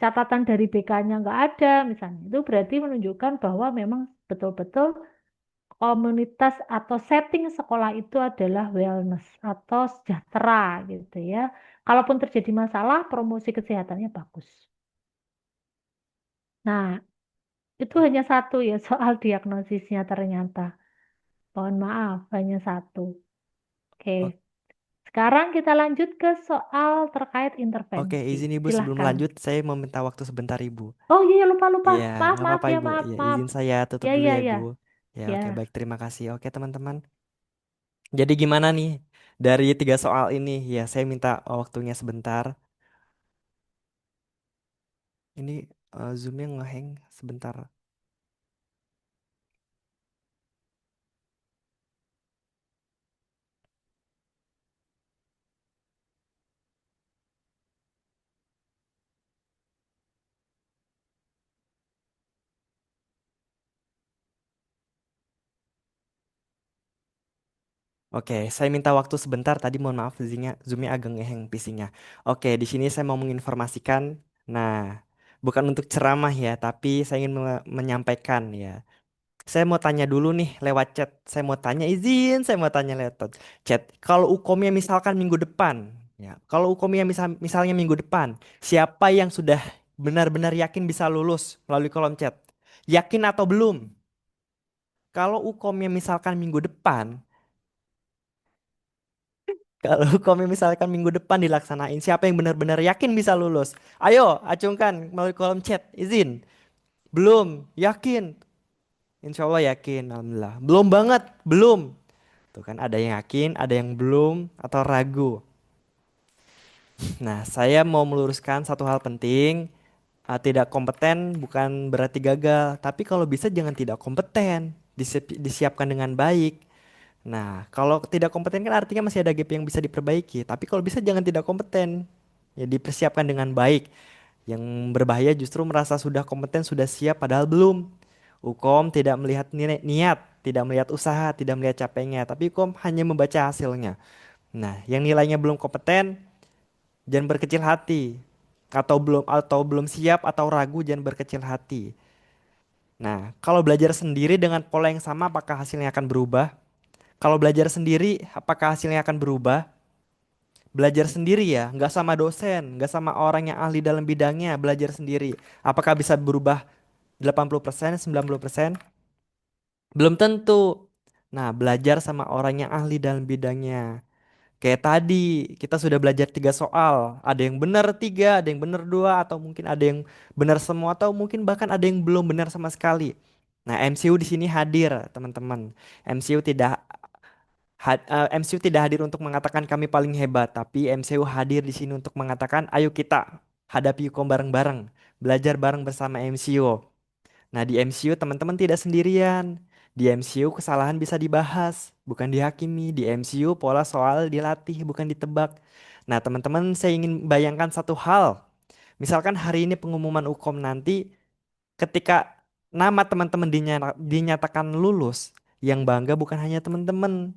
catatan dari BK-nya nggak ada misalnya. Itu berarti menunjukkan bahwa memang betul-betul komunitas atau setting sekolah itu adalah wellness atau sejahtera gitu ya. Kalaupun terjadi masalah, promosi kesehatannya bagus. Nah, itu hanya satu ya soal diagnosisnya ternyata. Mohon maaf, hanya satu. Oke, O- sekarang kita lanjut ke soal terkait Oke, intervensi. izin Ibu sebelum Silahkan. lanjut, saya mau minta waktu sebentar Ibu. Oh iya, lupa-lupa. Iya, Maaf, nggak maaf apa-apa ya, Ibu. maaf, Ya, maaf. izin saya tutup Ya, dulu ya, ya ya. Ibu. Ya, Ya. oke, baik, terima kasih. Oke, teman-teman. Jadi gimana nih dari tiga soal ini? Ya, saya minta waktunya sebentar. Ini Zoom-nya ngehang sebentar. Oke, saya minta waktu sebentar. Tadi mohon maaf, zoomnya agak ngeheng PC-nya. Oke, di sini saya mau menginformasikan. Nah, bukan untuk ceramah ya, tapi saya ingin menyampaikan ya. Saya mau tanya dulu nih lewat chat. Saya mau tanya izin, saya mau tanya lewat chat. Kalau ukomnya misalkan minggu depan, ya. Kalau ukomnya misalnya minggu depan, siapa yang sudah benar-benar yakin bisa lulus melalui kolom chat? Yakin atau belum? Kalau ukomnya misalkan minggu depan, kalau ukomnya misalkan minggu depan dilaksanain, siapa yang benar-benar yakin bisa lulus? Ayo, acungkan melalui kolom chat. Izin. Belum, yakin. Insya Allah yakin, alhamdulillah. Belum banget, belum. Tuh kan ada yang yakin, ada yang belum atau ragu. Nah, saya mau meluruskan satu hal penting. Tidak kompeten bukan berarti gagal, tapi kalau bisa jangan tidak kompeten, disiapkan dengan baik. Nah, kalau tidak kompeten kan artinya masih ada gap yang bisa diperbaiki. Tapi kalau bisa jangan tidak kompeten, ya dipersiapkan dengan baik. Yang berbahaya justru merasa sudah kompeten, sudah siap padahal belum. Ukom tidak melihat niat, tidak melihat usaha, tidak melihat capeknya, tapi Ukom hanya membaca hasilnya. Nah, yang nilainya belum kompeten, jangan berkecil hati. Atau belum siap atau ragu, jangan berkecil hati. Nah, kalau belajar sendiri dengan pola yang sama, apakah hasilnya akan berubah? Kalau belajar sendiri, apakah hasilnya akan berubah? Belajar sendiri ya, nggak sama dosen, nggak sama orang yang ahli dalam bidangnya, belajar sendiri. Apakah bisa berubah 80%, 90%? Belum tentu. Nah, belajar sama orang yang ahli dalam bidangnya. Kayak tadi, kita sudah belajar tiga soal. Ada yang benar tiga, ada yang benar dua, atau mungkin ada yang benar semua, atau mungkin bahkan ada yang belum benar sama sekali. Nah, MCU di sini hadir, teman-teman. MCU tidak MCU tidak hadir untuk mengatakan kami paling hebat, tapi MCU hadir di sini untuk mengatakan, ayo kita hadapi hukum bareng-bareng, belajar bareng bersama MCU. Nah, di MCU teman-teman tidak sendirian. Di MCU kesalahan bisa dibahas, bukan dihakimi. Di MCU pola soal dilatih, bukan ditebak. Nah, teman-teman saya ingin bayangkan satu hal. Misalkan hari ini pengumuman UKOM nanti, ketika nama teman-teman dinyatakan lulus, yang bangga bukan hanya teman-teman,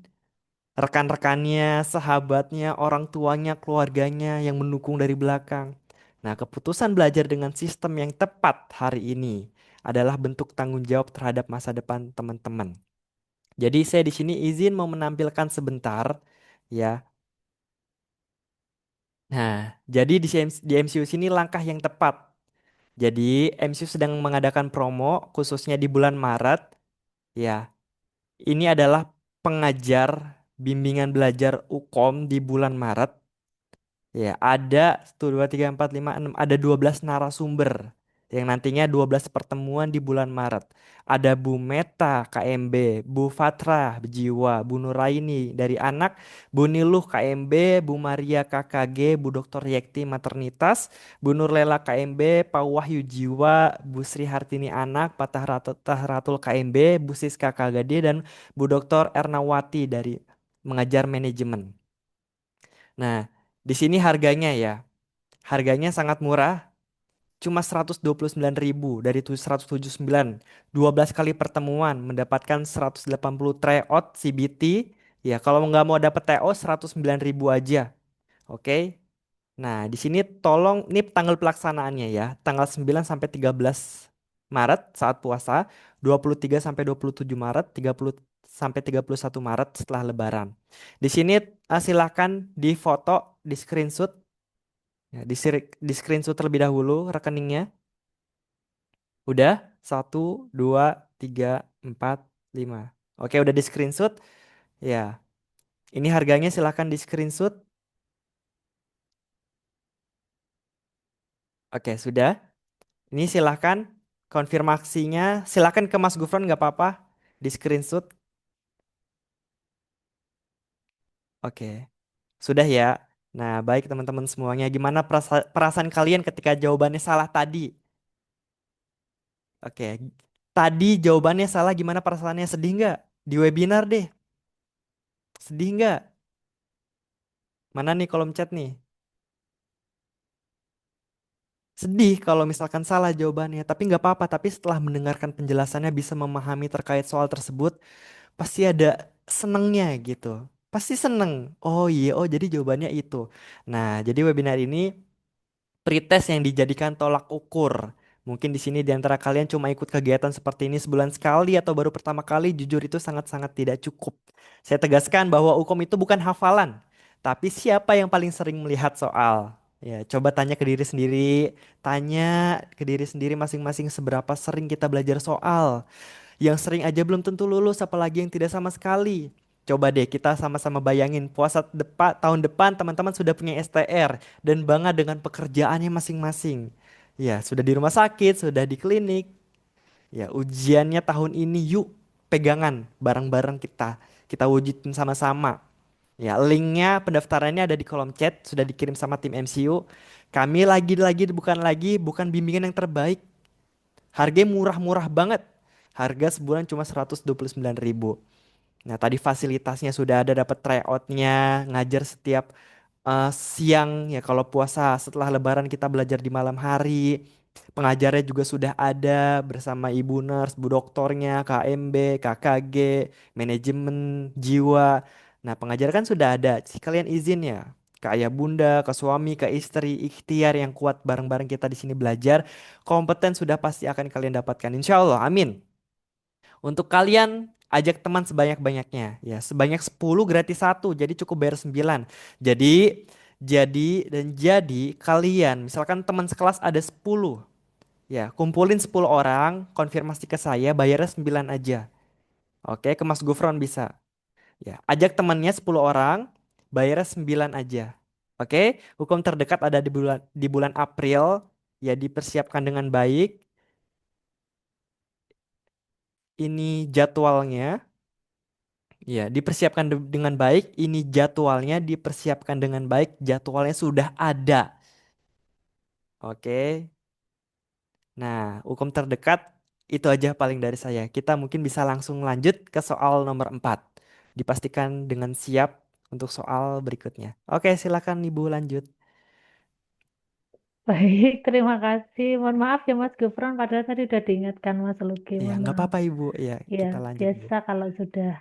rekan-rekannya, sahabatnya, orang tuanya, keluarganya yang mendukung dari belakang. Nah, keputusan belajar dengan sistem yang tepat hari ini adalah bentuk tanggung jawab terhadap masa depan teman-teman. Jadi saya di sini izin mau menampilkan sebentar ya. Nah, jadi di MCU sini langkah yang tepat. Jadi MCU sedang mengadakan promo khususnya di bulan Maret. Ya, ini adalah pengajar bimbingan belajar UKOM di bulan Maret. Ya, ada 1, 2, 3, 4, 5, 6, ada 12 narasumber yang nantinya 12 pertemuan di bulan Maret. Ada Bu Meta KMB, Bu Fatra Jiwa, Bu Nuraini dari anak, Bu Niluh KMB, Bu Maria KKG, Bu Dr. Yekti Maternitas, Bu Nurlela KMB, Pak Wahyu Jiwa, Bu Sri Hartini anak, Pak Tahratul KMB, Bu Siska KGD dan Bu Dr. Ernawati dari mengajar manajemen. Nah, di sini harganya ya. Harganya sangat murah, cuma 129.000 dari 179. 12 kali pertemuan mendapatkan 180 tryout CBT. Ya, kalau nggak mau dapat TO 109.000 aja. Oke. Nah, di sini tolong ini tanggal pelaksanaannya ya. Tanggal 9 sampai 13 Maret saat puasa, 23 sampai 27 Maret, 30 sampai 31 Maret setelah Lebaran. Di sini silakan difoto, di screenshot. Ya, di screenshot terlebih dahulu rekeningnya. Udah? 1, 2, 3, 4, 5. Oke, udah di screenshot. Ya, ini harganya silahkan di screenshot. Oke, sudah. Ini silahkan konfirmasinya. Silahkan ke Mas Gufron nggak apa-apa. Di screenshot. Oke, sudah ya. Nah, baik teman-teman semuanya. Gimana perasaan kalian ketika jawabannya salah tadi? Oke, tadi jawabannya salah gimana perasaannya? Sedih nggak? Di webinar deh. Sedih nggak? Mana nih kolom chat nih? Sedih kalau misalkan salah jawabannya, tapi nggak apa-apa. Tapi setelah mendengarkan penjelasannya bisa memahami terkait soal tersebut, pasti ada senengnya gitu. Pasti seneng. Oh iya, oh jadi jawabannya itu. Nah, jadi webinar ini pretest yang dijadikan tolak ukur. Mungkin di sini di antara kalian cuma ikut kegiatan seperti ini sebulan sekali atau baru pertama kali, jujur itu sangat-sangat tidak cukup. Saya tegaskan bahwa hukum itu bukan hafalan, tapi siapa yang paling sering melihat soal. Ya, coba tanya ke diri sendiri, tanya ke diri sendiri masing-masing seberapa sering kita belajar soal. Yang sering aja belum tentu lulus, apalagi yang tidak sama sekali. Coba deh kita sama-sama bayangin puasa tahun depan teman-teman sudah punya STR dan bangga dengan pekerjaannya masing-masing. Ya, sudah di rumah sakit, sudah di klinik. Ya, ujiannya tahun ini yuk pegangan bareng-bareng kita. Kita wujudin sama-sama. Ya, linknya pendaftarannya ada di kolom chat, sudah dikirim sama tim MCU. Kami lagi-lagi bukan bimbingan yang terbaik. Harganya murah-murah banget. Harga sebulan cuma 129.000. Nah, tadi fasilitasnya sudah ada, dapat tryoutnya, ngajar setiap siang ya kalau puasa, setelah Lebaran kita belajar di malam hari. Pengajarnya juga sudah ada bersama ibu nurse, bu doktornya, KMB, KKG, manajemen jiwa. Nah, pengajar kan sudah ada. Kalian izin ya ke ayah bunda, ke suami, ke istri, ikhtiar yang kuat bareng-bareng kita di sini belajar. Kompeten sudah pasti akan kalian dapatkan. Insya Allah, amin. Untuk kalian ajak teman sebanyak-banyaknya ya, sebanyak 10 gratis satu, jadi cukup bayar 9. Jadi kalian misalkan teman sekelas ada 10 ya, kumpulin 10 orang, konfirmasi ke saya bayarnya 9 aja. Oke, ke Mas Gufron bisa. Ya, ajak temannya 10 orang, bayarnya 9 aja. Oke, hukum terdekat ada di bulan April, ya dipersiapkan dengan baik. Ini jadwalnya. Ya, dipersiapkan dengan baik. Ini jadwalnya dipersiapkan dengan baik. Jadwalnya sudah ada. Oke. Nah, hukum terdekat itu aja paling dari saya. Kita mungkin bisa langsung lanjut ke soal nomor 4. Dipastikan dengan siap untuk soal berikutnya. Oke, silakan Ibu lanjut. Baik, terima kasih. Mohon maaf ya Mas Gufron, padahal tadi udah diingatkan Mas Luki. Ya, Mohon nggak maaf. apa-apa Ibu. Ya, Ya, kita lanjut Ibu. biasa kalau sudah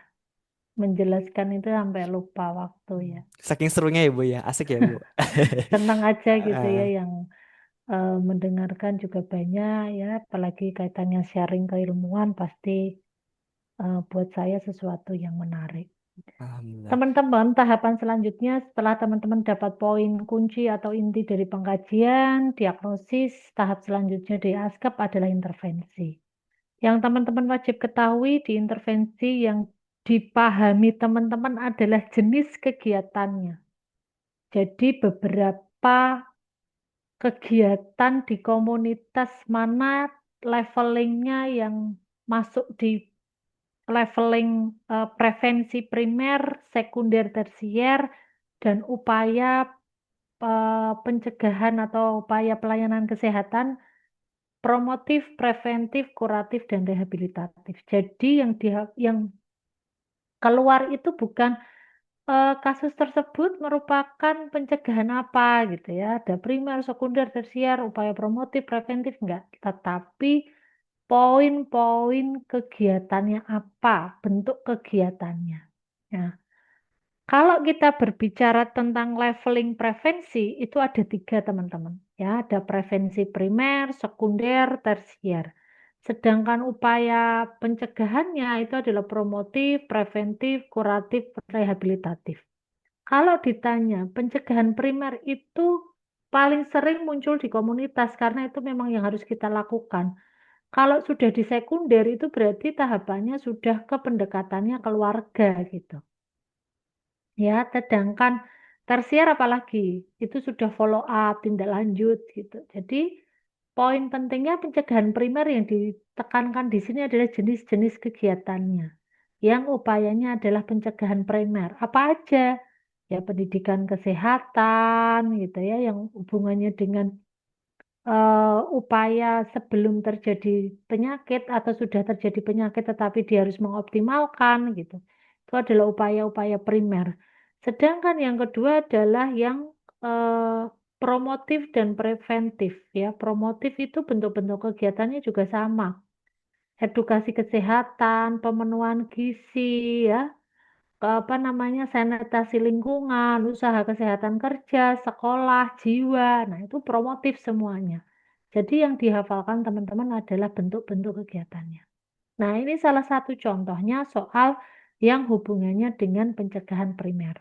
menjelaskan itu sampai lupa waktu ya. Saking serunya Ibu ya, asik ya Bu. Senang aja gitu ya Ah, yang mendengarkan juga banyak ya, apalagi kaitannya sharing keilmuan pasti buat saya sesuatu yang menarik. Alhamdulillah. Teman-teman, tahapan selanjutnya setelah teman-teman dapat poin kunci atau inti dari pengkajian, diagnosis, tahap selanjutnya di ASKEP adalah intervensi. Yang teman-teman wajib ketahui di intervensi yang dipahami teman-teman adalah jenis kegiatannya. Jadi beberapa kegiatan di komunitas mana levelingnya yang masuk di leveling prevensi primer, sekunder, tersier, dan upaya pencegahan atau upaya pelayanan kesehatan promotif, preventif, kuratif, dan rehabilitatif. Jadi yang keluar itu bukan kasus tersebut merupakan pencegahan apa gitu ya. Ada primer, sekunder, tersier, upaya promotif, preventif enggak. Tetapi poin-poin kegiatannya apa, bentuk kegiatannya. Nah, kalau kita berbicara tentang leveling prevensi, itu ada 3 teman-teman. Ya, ada prevensi primer, sekunder, tersier. Sedangkan upaya pencegahannya itu adalah promotif, preventif, kuratif, rehabilitatif. Kalau ditanya, pencegahan primer itu paling sering muncul di komunitas karena itu memang yang harus kita lakukan. Kalau sudah di sekunder itu berarti tahapannya sudah ke pendekatannya keluarga gitu. Ya, sedangkan tersier apalagi itu sudah follow up, tindak lanjut gitu. Jadi poin pentingnya pencegahan primer yang ditekankan di sini adalah jenis-jenis kegiatannya. Yang upayanya adalah pencegahan primer. Apa aja? Ya pendidikan kesehatan gitu ya yang hubungannya dengan upaya sebelum terjadi penyakit atau sudah terjadi penyakit tetapi dia harus mengoptimalkan gitu. Itu adalah upaya-upaya primer. Sedangkan yang kedua adalah yang eh, promotif dan preventif ya. Promotif itu bentuk-bentuk kegiatannya juga sama. Edukasi kesehatan, pemenuhan gizi ya, apa namanya sanitasi lingkungan, usaha kesehatan kerja, sekolah, jiwa. Nah, itu promotif semuanya. Jadi yang dihafalkan teman-teman adalah bentuk-bentuk kegiatannya. Nah, ini salah satu contohnya soal yang hubungannya dengan pencegahan primer.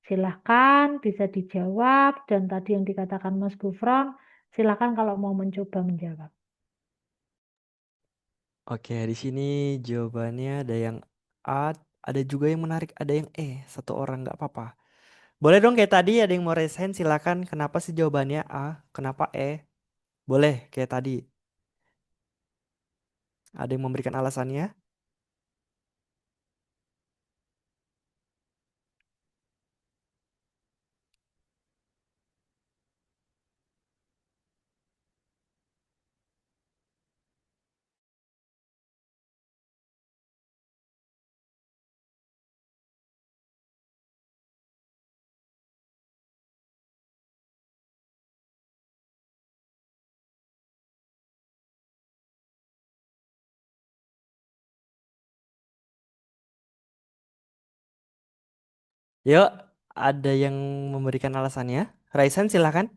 Silahkan bisa dijawab dan tadi yang dikatakan Mas Gufron, silahkan kalau mau mencoba menjawab. Oke, di sini jawabannya ada yang A, ada juga yang menarik, ada yang E. Satu orang nggak apa-apa. Boleh dong kayak tadi ada yang mau resign, silakan. Kenapa sih jawabannya A? Kenapa E? Boleh kayak tadi. Ada yang memberikan alasannya? Yuk, ada yang memberikan alasannya? Raisen silakan.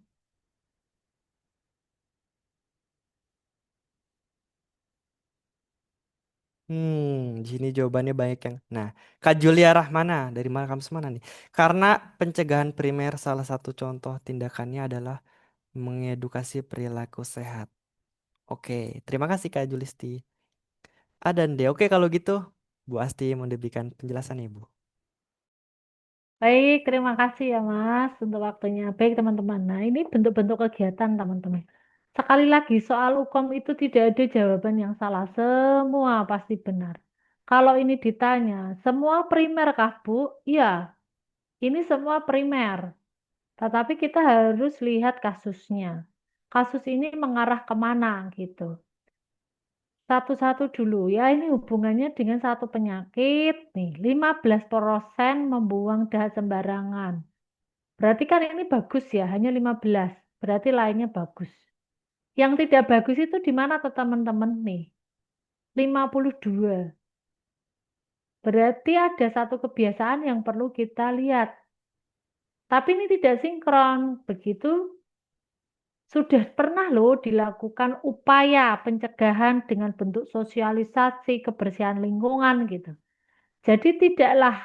Di sini jawabannya banyak yang. Nah, Kak Julia Rahmana dari kampus mana nih? Karena pencegahan primer salah satu contoh tindakannya adalah mengedukasi perilaku sehat. Oke, terima kasih Kak Julisti. Dan deh, oke kalau gitu, Bu Asti mau diberikan penjelasan ya Bu. Baik, terima kasih ya Mas untuk waktunya. Baik teman-teman, nah ini bentuk-bentuk kegiatan teman-teman. Sekali lagi soal hukum itu tidak ada jawaban yang salah, semua pasti benar. Kalau ini ditanya, semua primer kah Bu? Iya, ini semua primer. Tetapi kita harus lihat kasusnya. Kasus ini mengarah kemana gitu. Satu-satu dulu ya, ini hubungannya dengan satu penyakit nih, 15% membuang dahak sembarangan. Berarti kan ini bagus ya, hanya 15. Berarti lainnya bagus. Yang tidak bagus itu di mana tuh teman-teman nih? 52. Berarti ada satu kebiasaan yang perlu kita lihat. Tapi ini tidak sinkron. Begitu sudah pernah loh dilakukan upaya pencegahan dengan bentuk sosialisasi kebersihan lingkungan gitu. Jadi tidaklah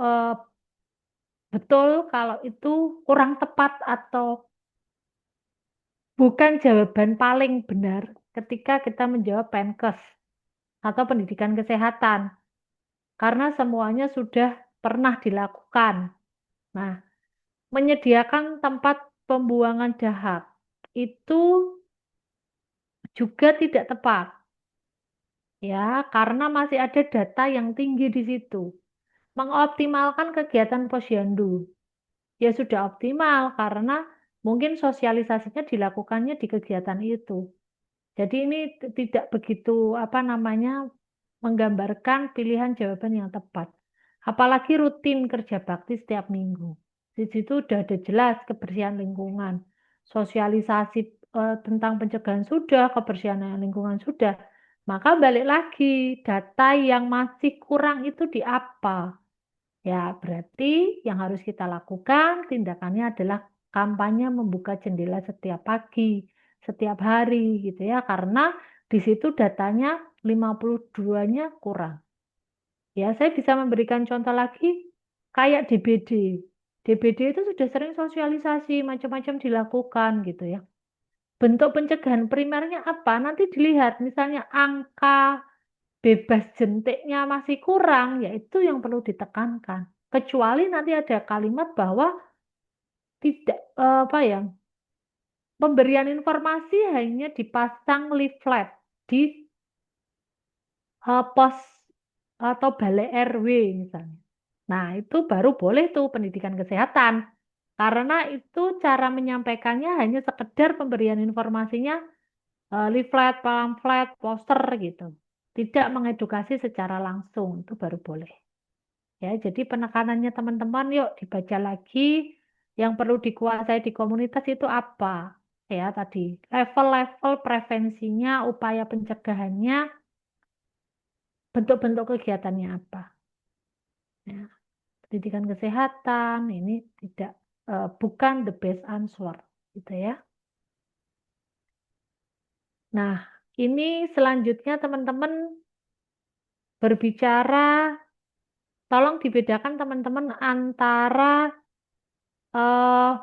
eh, betul kalau itu kurang tepat atau bukan jawaban paling benar ketika kita menjawab Penkes atau pendidikan kesehatan, karena semuanya sudah pernah dilakukan. Nah, menyediakan tempat pembuangan dahak itu juga tidak tepat, ya, karena masih ada data yang tinggi di situ. Mengoptimalkan kegiatan posyandu, ya sudah optimal karena mungkin sosialisasinya dilakukannya di kegiatan itu. Jadi ini tidak begitu menggambarkan pilihan jawaban yang tepat. Apalagi rutin kerja bakti setiap minggu. Di situ sudah ada jelas kebersihan lingkungan, sosialisasi tentang pencegahan sudah, kebersihan lingkungan sudah. Maka balik lagi, data yang masih kurang itu di apa? Ya, berarti yang harus kita lakukan tindakannya adalah kampanye membuka jendela setiap pagi, setiap hari gitu ya, karena di situ datanya 52-nya kurang. Ya, saya bisa memberikan contoh lagi kayak DBD. DBD itu sudah sering sosialisasi macam-macam dilakukan gitu ya. Bentuk pencegahan primernya apa? Nanti dilihat misalnya angka bebas jentiknya masih kurang, yaitu yang perlu ditekankan. Kecuali nanti ada kalimat bahwa tidak pemberian informasi hanya dipasang leaflet di pos atau balai RW misalnya. Nah, itu baru boleh tuh pendidikan kesehatan. Karena itu cara menyampaikannya hanya sekedar pemberian informasinya leaflet, pamflet, poster gitu. Tidak mengedukasi secara langsung, itu baru boleh. Ya, jadi penekanannya teman-teman yuk dibaca lagi yang perlu dikuasai di komunitas itu apa? Ya, tadi level-level prevensinya, upaya pencegahannya, bentuk-bentuk kegiatannya apa? Ya, pendidikan kesehatan ini tidak bukan the best answer gitu ya. Nah, ini selanjutnya teman-teman berbicara, tolong dibedakan teman-teman antara eh,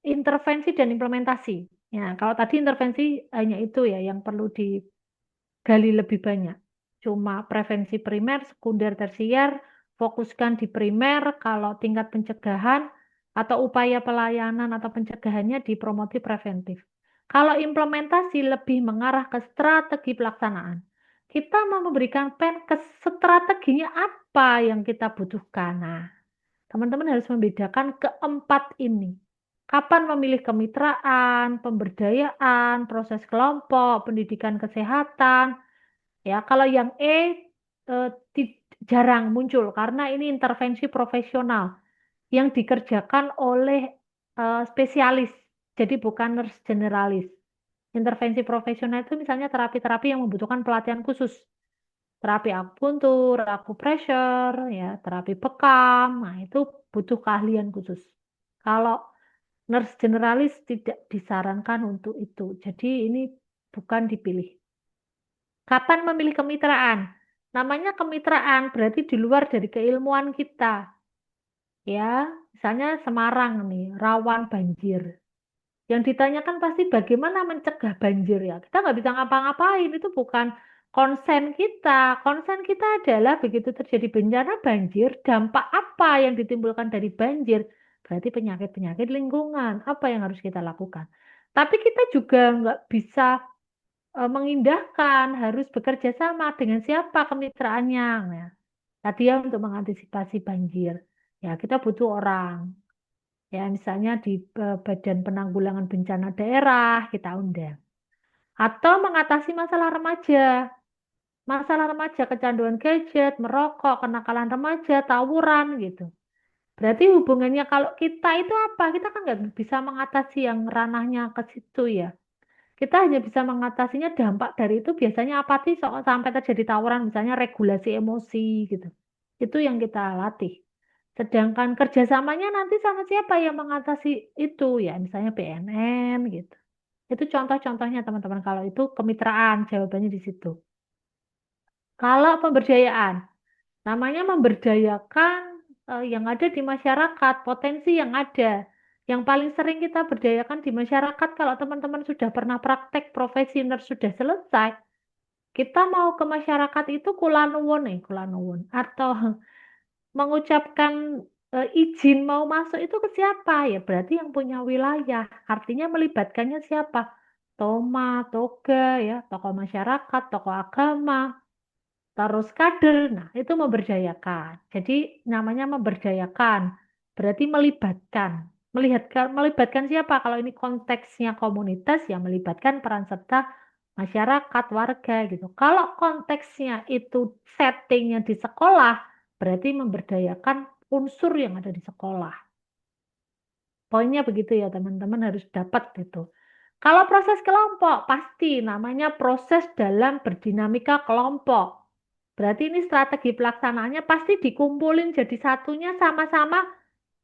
intervensi dan implementasi. Ya, kalau tadi intervensi hanya itu ya yang perlu digali lebih banyak. Cuma prevensi primer, sekunder, tersier, fokuskan di primer, kalau tingkat pencegahan atau upaya pelayanan atau pencegahannya di promosi preventif. Kalau implementasi lebih mengarah ke strategi pelaksanaan. Kita mau memberikan Penkes, strateginya apa yang kita butuhkan. Nah, teman-teman harus membedakan keempat ini. Kapan memilih kemitraan, pemberdayaan, proses kelompok, pendidikan kesehatan. Ya, kalau yang jarang muncul karena ini intervensi profesional yang dikerjakan oleh spesialis. Jadi bukan nurse generalis. Intervensi profesional itu misalnya terapi-terapi yang membutuhkan pelatihan khusus. Terapi akupuntur, akupressure, ya, terapi bekam, nah itu butuh keahlian khusus. Kalau nurse generalis tidak disarankan untuk itu. Jadi ini bukan dipilih. Kapan memilih kemitraan? Namanya kemitraan berarti di luar dari keilmuan kita. Ya, misalnya Semarang nih, rawan banjir. Yang ditanyakan pasti bagaimana mencegah banjir ya. Kita nggak bisa ngapa-ngapain, itu bukan konsen kita. Konsen kita adalah begitu terjadi bencana banjir, dampak apa yang ditimbulkan dari banjir. Berarti penyakit-penyakit lingkungan, apa yang harus kita lakukan. Tapi kita juga nggak bisa mengindahkan, harus bekerja sama dengan siapa kemitraannya. Nah, tadi ya untuk mengantisipasi banjir. Ya, kita butuh orang. Ya, misalnya di Badan Penanggulangan Bencana Daerah kita undang. Atau mengatasi masalah remaja. Masalah remaja, kecanduan gadget, merokok, kenakalan remaja, tawuran gitu. Berarti hubungannya kalau kita itu apa? Kita kan nggak bisa mengatasi yang ranahnya ke situ ya. Kita hanya bisa mengatasinya dampak dari itu biasanya apa sih sampai terjadi tawuran, misalnya regulasi emosi gitu. Itu yang kita latih. Sedangkan kerjasamanya nanti sama siapa yang mengatasi itu ya, misalnya BNN gitu. Itu contoh-contohnya teman-teman. Kalau itu kemitraan, jawabannya di situ. Kalau pemberdayaan, namanya memberdayakan yang ada di masyarakat, potensi yang ada. Yang paling sering kita berdayakan di masyarakat kalau teman-teman sudah pernah praktek profesi nurse sudah selesai, kita mau ke masyarakat itu kula nuwun atau mengucapkan izin mau masuk itu ke siapa? Ya berarti yang punya wilayah. Artinya melibatkannya siapa? Toma, toga, ya, tokoh masyarakat, tokoh agama, terus kader. Nah, itu memberdayakan. Jadi namanya memberdayakan. Berarti melibatkan. Melibatkan siapa? Kalau ini konteksnya komunitas, ya melibatkan peran serta masyarakat, warga gitu. Kalau konteksnya itu settingnya di sekolah, berarti memberdayakan unsur yang ada di sekolah. Poinnya begitu ya teman-teman harus dapat itu. Kalau proses kelompok, pasti namanya proses dalam berdinamika kelompok. Berarti ini strategi pelaksanaannya pasti dikumpulin jadi satunya sama-sama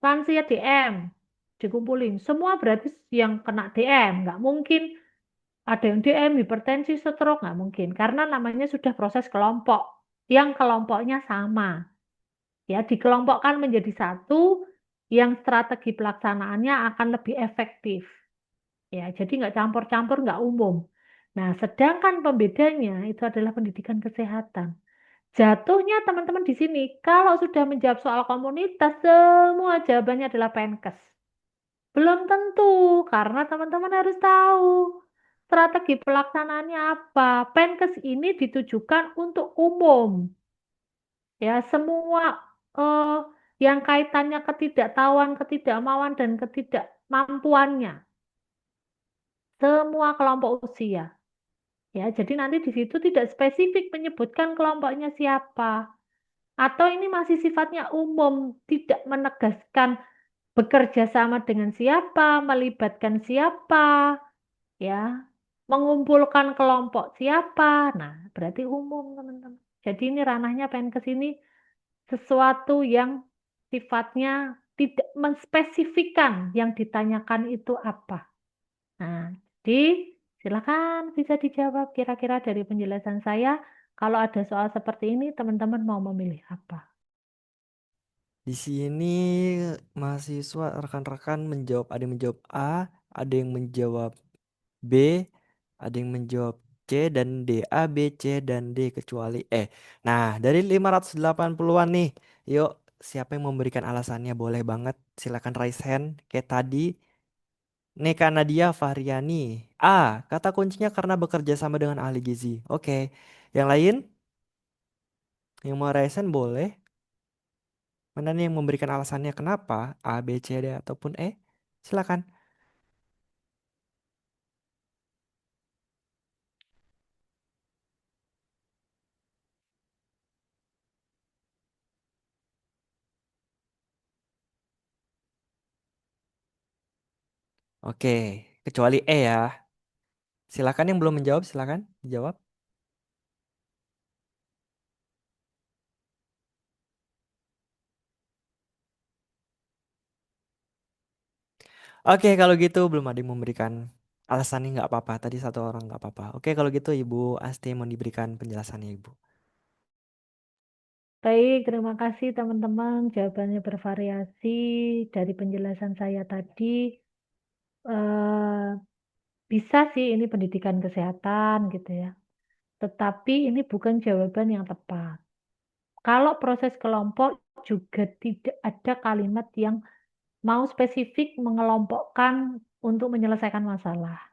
lansia DM. Dikumpulin. Semua berarti yang kena DM. Nggak mungkin ada yang DM, hipertensi, stroke. Nggak mungkin. Karena namanya sudah proses kelompok. Yang kelompoknya sama. Ya, dikelompokkan menjadi satu yang strategi pelaksanaannya akan lebih efektif. Ya, jadi nggak campur-campur, nggak umum. Nah, sedangkan pembedanya itu adalah pendidikan kesehatan. Jatuhnya teman-teman di sini, kalau sudah menjawab soal komunitas, semua jawabannya adalah Penkes. Belum tentu, karena teman-teman harus tahu strategi pelaksanaannya apa. Penkes ini ditujukan untuk umum. Ya, semua eh, yang kaitannya ketidaktahuan, ketidakmauan, dan ketidakmampuannya. Semua kelompok usia. Ya, jadi nanti di situ tidak spesifik menyebutkan kelompoknya siapa. Atau ini masih sifatnya umum, tidak menegaskan bekerja sama dengan siapa, melibatkan siapa, ya, mengumpulkan kelompok siapa. Nah, berarti umum, teman-teman. Jadi ini ranahnya pengen ke sini sesuatu yang sifatnya tidak menspesifikkan yang ditanyakan itu apa. Nah, jadi silakan bisa dijawab kira-kira dari penjelasan saya. Kalau ada soal seperti ini, teman-teman mau memilih apa? Di sini mahasiswa rekan-rekan menjawab, ada yang menjawab A, ada yang menjawab B, ada yang menjawab C dan D, A, B, C dan D kecuali E. Nah, dari 580-an nih, yuk siapa yang memberikan alasannya boleh banget silakan raise hand kayak tadi. Neka Nadia Fahriani. A, kata kuncinya karena bekerja sama dengan ahli gizi. Oke. Yang lain yang mau raise hand boleh. Mana nih yang memberikan alasannya kenapa? A, B, C, D ataupun E? Silakan. Oke, kecuali E ya. Silakan yang belum menjawab, silakan dijawab. Oke, kalau gitu belum ada yang memberikan alasannya nggak apa-apa. Tadi satu orang nggak apa-apa. Oke, kalau gitu Ibu Asti mau diberikan penjelasannya Ibu. Baik, terima kasih teman-teman. Jawabannya bervariasi. Dari penjelasan saya tadi, eh, bisa sih ini pendidikan kesehatan gitu ya. Tetapi ini bukan jawaban yang tepat. Kalau proses kelompok juga tidak ada kalimat yang mau spesifik mengelompokkan untuk menyelesaikan masalah.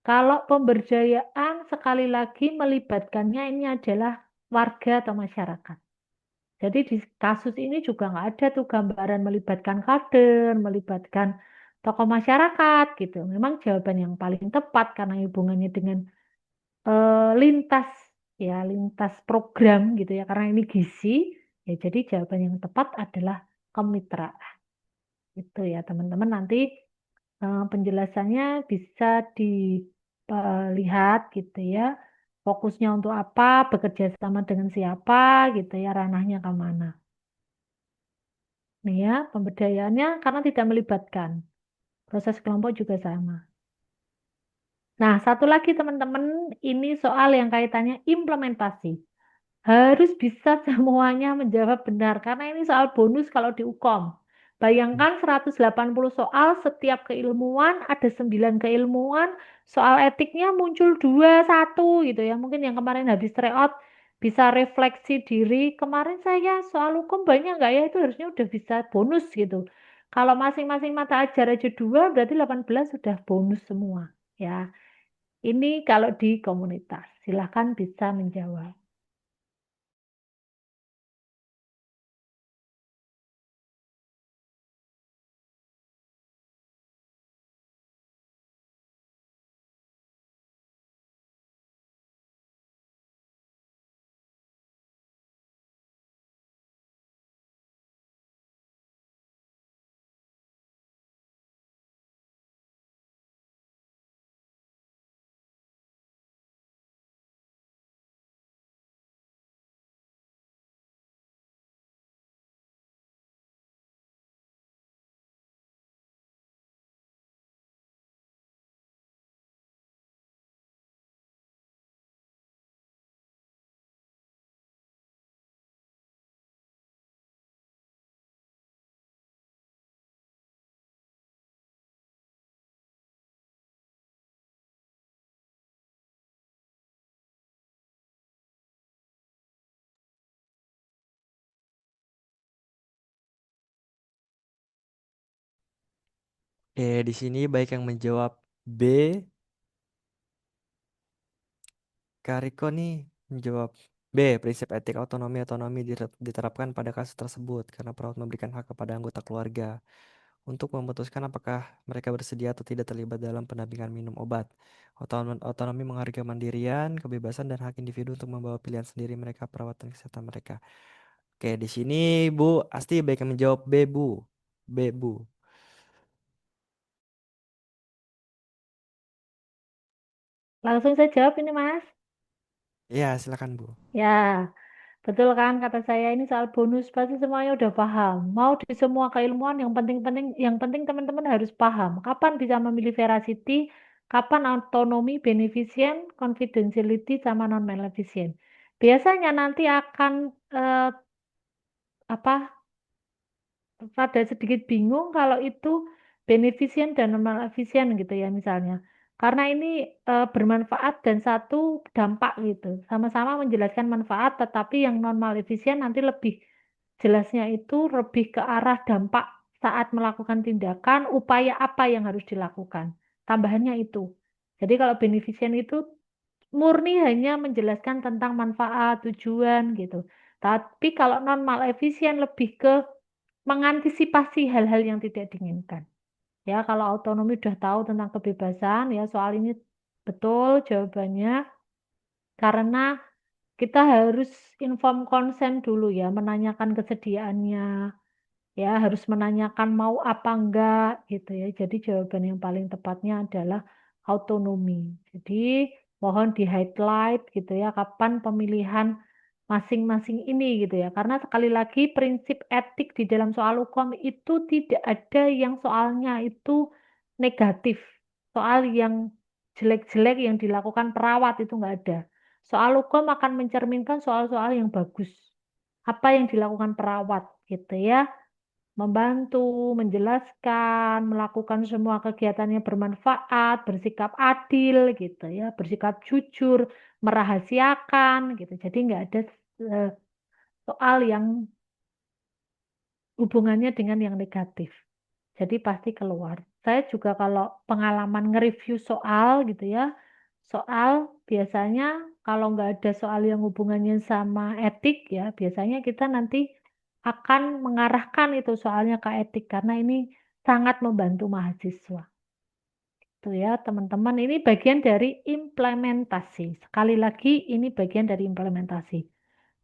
Kalau pemberdayaan sekali lagi melibatkannya ini adalah warga atau masyarakat. Jadi di kasus ini juga nggak ada tuh gambaran melibatkan kader, melibatkan tokoh masyarakat gitu. Memang jawaban yang paling tepat karena hubungannya dengan lintas ya lintas program gitu ya. Karena ini gizi ya. Jadi jawaban yang tepat adalah kemitraan. Itu ya teman-teman nanti penjelasannya bisa dilihat gitu ya. Fokusnya untuk apa, bekerja sama dengan siapa gitu ya, ranahnya kemana. Nih ya, pemberdayaannya karena tidak melibatkan. Proses kelompok juga sama. Nah, satu lagi teman-teman, ini soal yang kaitannya implementasi. Harus bisa semuanya menjawab benar karena ini soal bonus kalau di Ukom. Bayangkan 180 soal setiap keilmuan ada 9 keilmuan, soal etiknya muncul 2 1 gitu ya. Mungkin yang kemarin habis tryout bisa refleksi diri. Kemarin saya soal hukum banyak nggak ya? Itu harusnya udah bisa bonus gitu. Kalau masing-masing mata ajar aja 2 berarti 18 sudah bonus semua ya. Ini kalau di komunitas. Silahkan bisa menjawab. Di sini baik yang menjawab B, Kariko nih menjawab B, prinsip etik otonomi diterapkan pada kasus tersebut karena perawat memberikan hak kepada anggota keluarga untuk memutuskan apakah mereka bersedia atau tidak terlibat dalam pendampingan minum obat. Otonomi menghargai mandirian, kebebasan, dan hak individu untuk membawa pilihan sendiri mereka perawatan kesehatan mereka. Oke, di sini Bu Asti baik yang menjawab B, Bu. B, Bu. Langsung saya jawab ini Mas. Ya, silakan Bu. Ya, betul kan kata saya ini soal bonus pasti semuanya udah paham. Mau di semua keilmuan yang penting teman-teman harus paham. Kapan bisa memilih veracity, kapan autonomy, beneficent, confidentiality sama non maleficent. Biasanya nanti akan eh, apa rada sedikit bingung kalau itu beneficient dan non maleficent gitu ya misalnya. Karena ini bermanfaat dan satu dampak gitu. Sama-sama menjelaskan manfaat tetapi yang non maleficent nanti lebih jelasnya itu lebih ke arah dampak saat melakukan tindakan, upaya apa yang harus dilakukan. Tambahannya itu. Jadi kalau beneficent itu murni hanya menjelaskan tentang manfaat, tujuan gitu. Tapi kalau non maleficent lebih ke mengantisipasi hal-hal yang tidak diinginkan. Ya, kalau autonomi udah tahu tentang kebebasan, ya soal ini betul jawabannya karena kita harus inform consent dulu ya, menanyakan kesediaannya, ya harus menanyakan mau apa enggak gitu ya. Jadi jawaban yang paling tepatnya adalah autonomi. Jadi mohon di highlight gitu ya, kapan pemilihan masing-masing ini gitu ya. Karena sekali lagi prinsip etik di dalam soal hukum itu tidak ada yang soalnya itu negatif. Soal yang jelek-jelek yang dilakukan perawat itu nggak ada. Soal hukum akan mencerminkan soal-soal yang bagus. Apa yang dilakukan perawat gitu ya. Membantu, menjelaskan, melakukan semua kegiatannya bermanfaat, bersikap adil gitu ya, bersikap jujur, merahasiakan gitu. Jadi nggak ada eh, soal yang hubungannya dengan yang negatif. Jadi pasti keluar. Saya juga kalau pengalaman nge-review soal gitu ya, soal biasanya kalau nggak ada soal yang hubungannya sama etik ya, biasanya kita nanti akan mengarahkan itu soalnya ke etik karena ini sangat membantu mahasiswa. Tuh ya, teman-teman, ini bagian dari implementasi. Sekali lagi, ini bagian dari implementasi.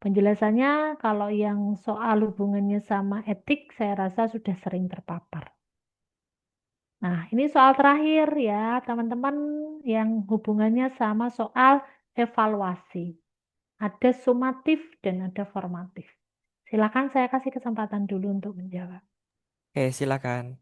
Penjelasannya kalau yang soal hubungannya sama etik, saya rasa sudah sering terpapar. Nah, ini soal terakhir ya, teman-teman, yang hubungannya sama soal evaluasi. Ada sumatif dan ada formatif. Silakan saya kasih kesempatan dulu untuk menjawab. Silakan.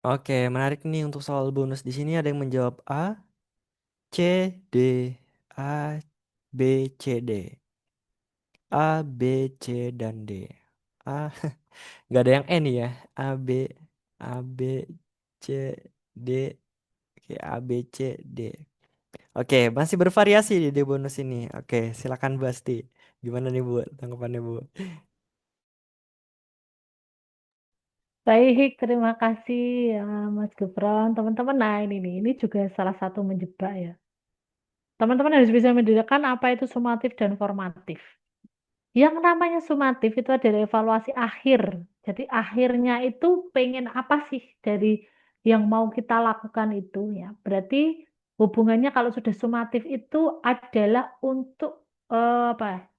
Oke, menarik nih untuk soal bonus di sini ada yang menjawab A, C, D, A, B, C, D. A, B, C, dan D. A, nggak ada yang E nih ya. A, B, C, D. Oke, A, B, C, D. Oke, masih bervariasi di bonus ini. Oke, silakan Bu Asti. Gimana nih Bu, tanggapannya Bu? Baik, terima kasih ya Mas Gufron. Teman-teman, nah ini juga salah satu menjebak ya. Teman-teman harus bisa membedakan apa itu sumatif dan formatif. Yang namanya sumatif itu adalah evaluasi akhir. Jadi akhirnya itu pengen apa sih dari yang mau kita lakukan itu ya. Berarti hubungannya kalau sudah sumatif itu adalah untuk apa?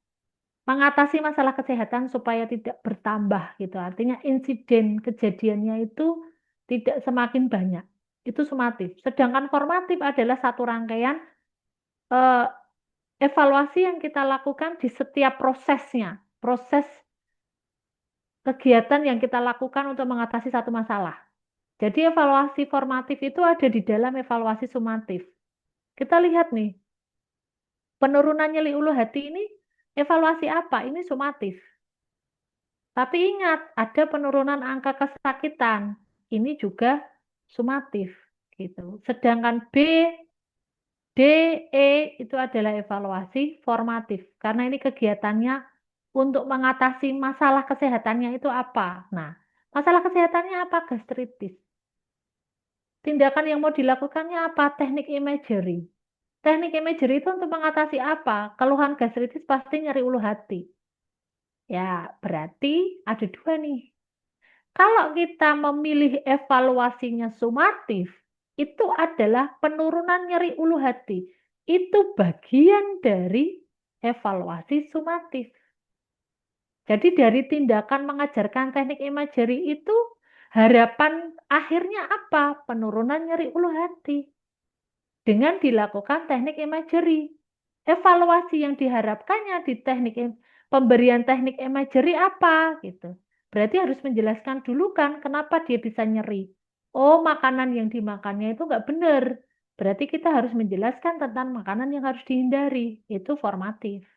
Mengatasi masalah kesehatan supaya tidak bertambah gitu. Artinya insiden kejadiannya itu tidak semakin banyak. Itu sumatif. Sedangkan formatif adalah satu rangkaian eh, evaluasi yang kita lakukan di setiap prosesnya. Proses kegiatan yang kita lakukan untuk mengatasi satu masalah. Jadi evaluasi formatif itu ada di dalam evaluasi sumatif. Kita lihat nih, penurunan nyeri ulu hati ini evaluasi apa? Ini sumatif. Tapi ingat, ada penurunan angka kesakitan. Ini juga sumatif gitu. Sedangkan B, D, E itu adalah evaluasi formatif karena ini kegiatannya untuk mengatasi masalah kesehatannya itu apa. Nah, masalah kesehatannya apa? Gastritis. Tindakan yang mau dilakukannya apa? Teknik imagery. Teknik imagery itu untuk mengatasi apa? Keluhan gastritis pasti nyeri ulu hati. Ya, berarti ada dua nih. Kalau kita memilih evaluasinya sumatif, itu adalah penurunan nyeri ulu hati. Itu bagian dari evaluasi sumatif. Jadi dari tindakan mengajarkan teknik imagery itu harapan akhirnya apa? Penurunan nyeri ulu hati. Dengan dilakukan teknik imagery. Evaluasi yang diharapkannya di pemberian teknik imagery apa gitu. Berarti harus menjelaskan dulu kan kenapa dia bisa nyeri. Oh, makanan yang dimakannya itu nggak benar. Berarti kita harus menjelaskan tentang makanan yang harus dihindari. Itu formatif.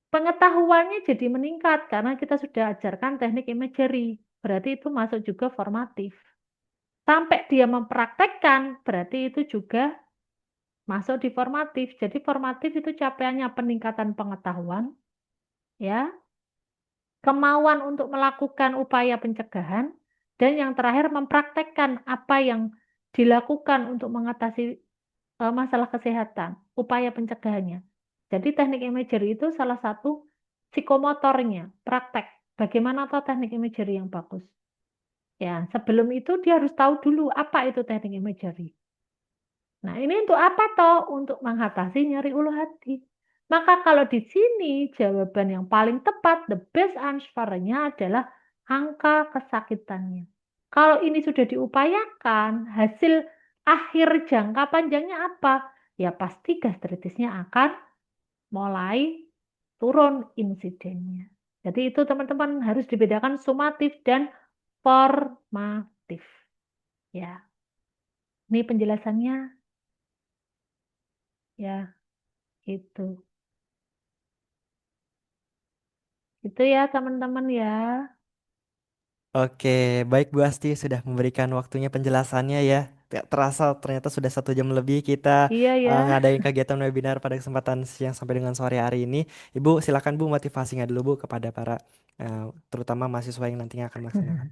Pengetahuannya jadi meningkat karena kita sudah ajarkan teknik imagery. Berarti itu masuk juga formatif. Sampai dia mempraktekkan, berarti itu juga masuk di formatif. Jadi formatif itu capaiannya peningkatan pengetahuan, ya, kemauan untuk melakukan upaya pencegahan, dan yang terakhir mempraktekkan apa yang dilakukan untuk mengatasi masalah kesehatan, upaya pencegahannya. Jadi teknik imagery itu salah satu psikomotornya, praktek. Bagaimana tahu teknik imagery yang bagus? Ya, sebelum itu dia harus tahu dulu apa itu teknik imagery. Nah, ini untuk apa toh? Untuk mengatasi nyeri ulu hati. Maka kalau di sini jawaban yang paling tepat, the best answer-nya adalah angka kesakitannya. Kalau ini sudah diupayakan, hasil akhir jangka panjangnya apa? Ya pasti gastritisnya akan mulai turun insidennya. Jadi itu teman-teman harus dibedakan sumatif dan formatif. Ya, ini penjelasannya ya itu. Itu ya teman-teman ya. Oke, baik Bu Asti sudah memberikan waktunya penjelasannya ya. Tidak terasa ternyata sudah 1 jam lebih kita Iya ya. ngadain kegiatan webinar pada kesempatan siang sampai dengan sore hari ini. Ibu silakan Bu motivasinya dulu Bu kepada para terutama mahasiswa yang nantinya akan melaksanakan.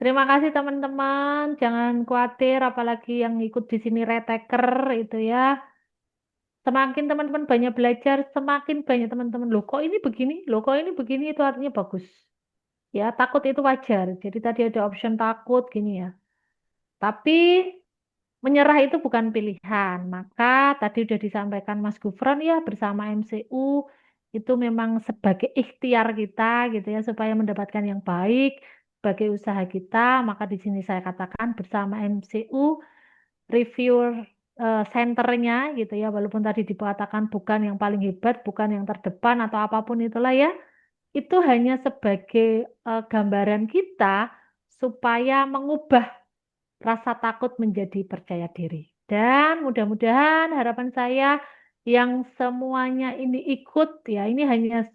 Terima kasih teman-teman. Jangan khawatir apalagi yang ikut di sini retaker itu ya. Semakin teman-teman banyak belajar, semakin banyak teman-teman. Loh kok ini begini? Loh kok ini begini? Itu artinya bagus. Ya, takut itu wajar. Jadi tadi ada option takut gini ya. Tapi menyerah itu bukan pilihan. Maka tadi sudah disampaikan Mas Gufron ya bersama MCU itu memang sebagai ikhtiar kita gitu ya supaya mendapatkan yang baik sebagai usaha kita. Maka di sini saya katakan bersama MCU reviewer centernya gitu ya walaupun tadi dikatakan bukan yang paling hebat, bukan yang terdepan atau apapun itulah ya. Itu hanya sebagai gambaran kita supaya mengubah rasa takut menjadi percaya diri. Dan mudah-mudahan harapan saya yang semuanya ini ikut ya, ini hanya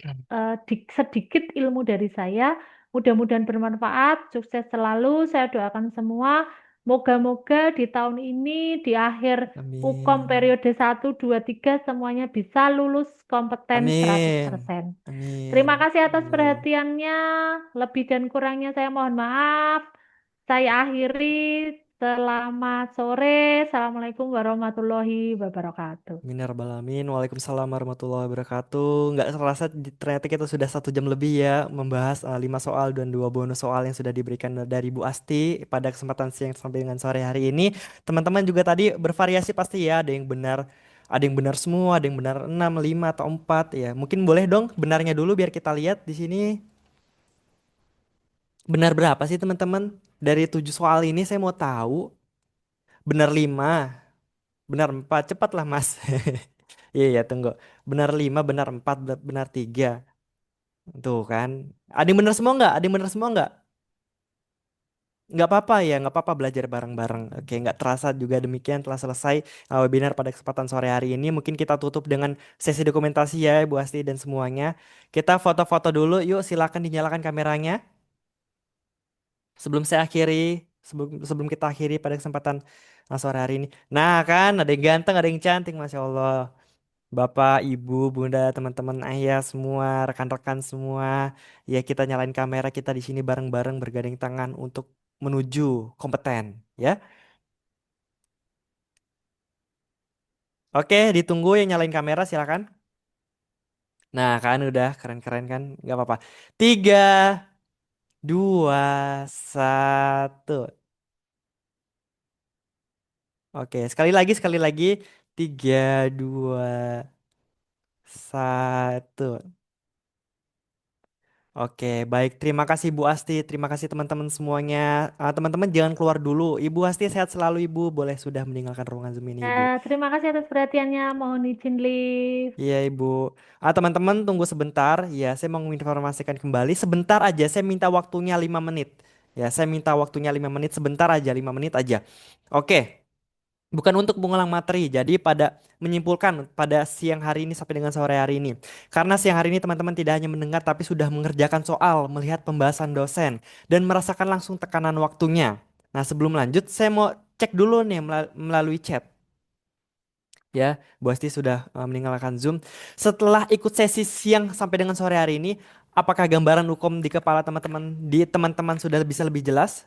sedikit ilmu dari saya. Mudah-mudahan bermanfaat, sukses selalu. Saya doakan semua. Moga-moga di tahun ini, di akhir UKOM Amin. periode 1, 2, 3 semuanya bisa lulus kompeten Amin. 100%. Amin. Terima kasih atas Amin. perhatiannya. Lebih dan kurangnya saya mohon maaf. Saya akhiri. Selamat sore. Assalamualaikum warahmatullahi wabarakatuh. Minar Balamin, Waalaikumsalam warahmatullahi wabarakatuh. Nggak terasa ternyata kita sudah 1 jam lebih ya membahas 5 soal dan 2 bonus soal yang sudah diberikan dari Bu Asti pada kesempatan siang sampai dengan sore hari ini. Teman-teman juga tadi bervariasi pasti ya, ada yang benar semua, ada yang benar 6, 5 atau 4 ya. Mungkin boleh dong benarnya dulu biar kita lihat di sini benar berapa sih teman-teman? Dari 7 soal ini saya mau tahu benar 5, benar 4, cepatlah Mas. Iya, iya, tunggu. Benar 5, benar 4, benar 3. Tuh kan. Ada yang benar semua nggak? Ada yang benar semua nggak? Nggak apa-apa ya, nggak apa-apa belajar bareng-bareng. Oke, nggak terasa juga demikian telah selesai webinar pada kesempatan sore hari ini. Mungkin kita tutup dengan sesi dokumentasi ya, Bu Asti dan semuanya. Kita foto-foto dulu, yuk silakan dinyalakan kameranya. Sebelum saya akhiri, sebelum kita akhiri pada kesempatan sore hari ini. Nah kan, ada yang ganteng, ada yang cantik, Masya Allah. Bapak, Ibu, Bunda, teman-teman ayah semua, rekan-rekan semua, ya kita nyalain kamera kita di sini bareng-bareng bergandeng tangan untuk menuju kompeten, ya. Oke, ditunggu yang nyalain kamera silakan. Nah, kan udah keren-keren kan, nggak apa-apa. 3, 2, 1. Oke, sekali lagi. 3, 2, 1. Oke, baik. Terima kasih Bu Asti. Terima kasih teman-teman semuanya. Teman-teman jangan keluar dulu. Ibu Asti sehat selalu Ibu. Boleh sudah meninggalkan ruangan Zoom ini Ibu. Terima kasih atas perhatiannya. Mohon izin live. Iya Ibu. Teman-teman tunggu sebentar. Ya, saya mau menginformasikan kembali. Sebentar aja. Saya minta waktunya 5 menit. Ya, saya minta waktunya 5 menit. Sebentar aja, 5 menit aja. Oke. Bukan untuk mengulang materi. Jadi pada menyimpulkan pada siang hari ini sampai dengan sore hari ini. Karena siang hari ini teman-teman tidak hanya mendengar tapi sudah mengerjakan soal, melihat pembahasan dosen dan merasakan langsung tekanan waktunya. Nah, sebelum lanjut saya mau cek dulu nih melalui chat. Ya, Bu Asti sudah meninggalkan Zoom. Setelah ikut sesi siang sampai dengan sore hari ini, apakah gambaran hukum di kepala teman-teman sudah bisa lebih jelas?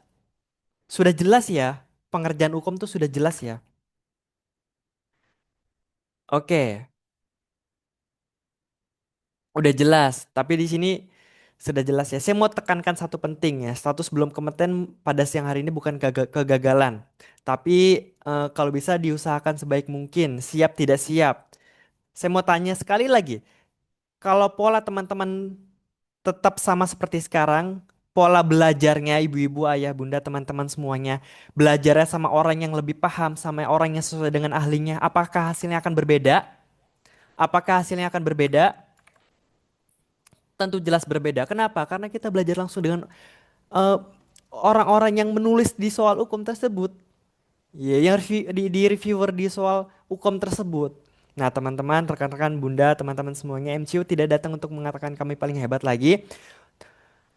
Sudah jelas ya? Pengerjaan hukum tuh sudah jelas ya? Oke. Udah jelas, tapi di sini sudah jelas ya. Saya mau tekankan satu penting ya. Status belum kompeten pada siang hari ini bukan kegagalan. Tapi kalau bisa diusahakan sebaik mungkin. Siap tidak siap. Saya mau tanya sekali lagi. Kalau pola teman-teman tetap sama seperti sekarang, pola belajarnya ibu-ibu, ayah, bunda, teman-teman semuanya, belajarnya sama orang yang lebih paham, sama orang yang sesuai dengan ahlinya, apakah hasilnya akan berbeda? Apakah hasilnya akan berbeda? Tentu jelas berbeda. Kenapa? Karena kita belajar langsung dengan eh, orang-orang yang menulis di soal hukum tersebut. Ya, yang di reviewer di soal hukum tersebut. Nah, teman-teman, rekan-rekan, bunda, teman-teman semuanya, MCU tidak datang untuk mengatakan kami paling hebat lagi.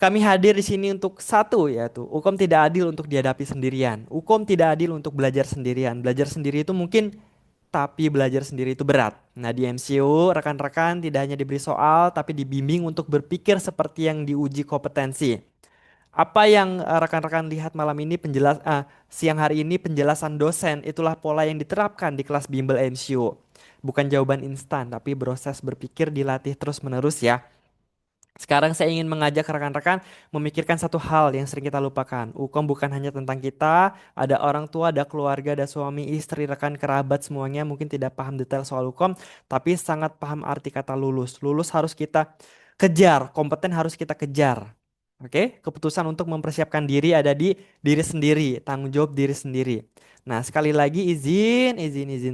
Kami hadir di sini untuk satu, yaitu hukum tidak adil untuk dihadapi sendirian. Hukum tidak adil untuk belajar sendirian. Belajar sendiri itu mungkin, tapi belajar sendiri itu berat. Nah, di MCU, rekan-rekan tidak hanya diberi soal, tapi dibimbing untuk berpikir seperti yang diuji kompetensi. Apa yang rekan-rekan lihat malam ini siang hari ini penjelasan dosen itulah pola yang diterapkan di kelas bimbel MCU. Bukan jawaban instan, tapi proses berpikir dilatih terus-menerus ya. Sekarang saya ingin mengajak rekan-rekan memikirkan satu hal yang sering kita lupakan. Hukum bukan hanya tentang kita, ada orang tua, ada keluarga, ada suami, istri, rekan, kerabat semuanya mungkin tidak paham detail soal hukum, tapi sangat paham arti kata lulus. Lulus harus kita kejar, kompeten harus kita kejar. Oke, keputusan untuk mempersiapkan diri ada di diri sendiri, tanggung jawab diri sendiri. Nah, sekali lagi izin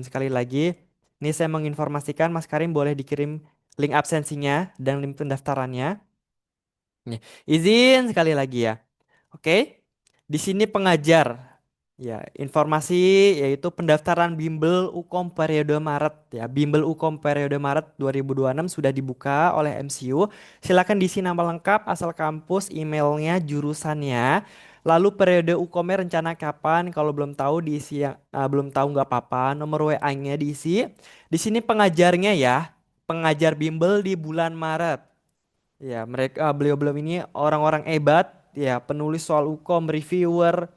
sekali lagi. Ini saya menginformasikan Mas Karim boleh dikirim link absensinya dan link pendaftarannya. Nih, izin sekali lagi ya. Oke. Di sini pengajar. Ya, informasi yaitu pendaftaran Bimbel Ukom periode Maret ya. Bimbel Ukom periode Maret 2026 sudah dibuka oleh MCU. Silakan diisi nama lengkap, asal kampus, emailnya, jurusannya. Lalu periode Ukomnya rencana kapan? Kalau belum tahu diisi yang belum tahu nggak apa-apa. Nomor WA-nya diisi. Di sini pengajarnya ya, pengajar Bimbel di bulan Maret. Ya, mereka beliau-beliau ini orang-orang hebat ya, penulis soal Ukom, reviewer.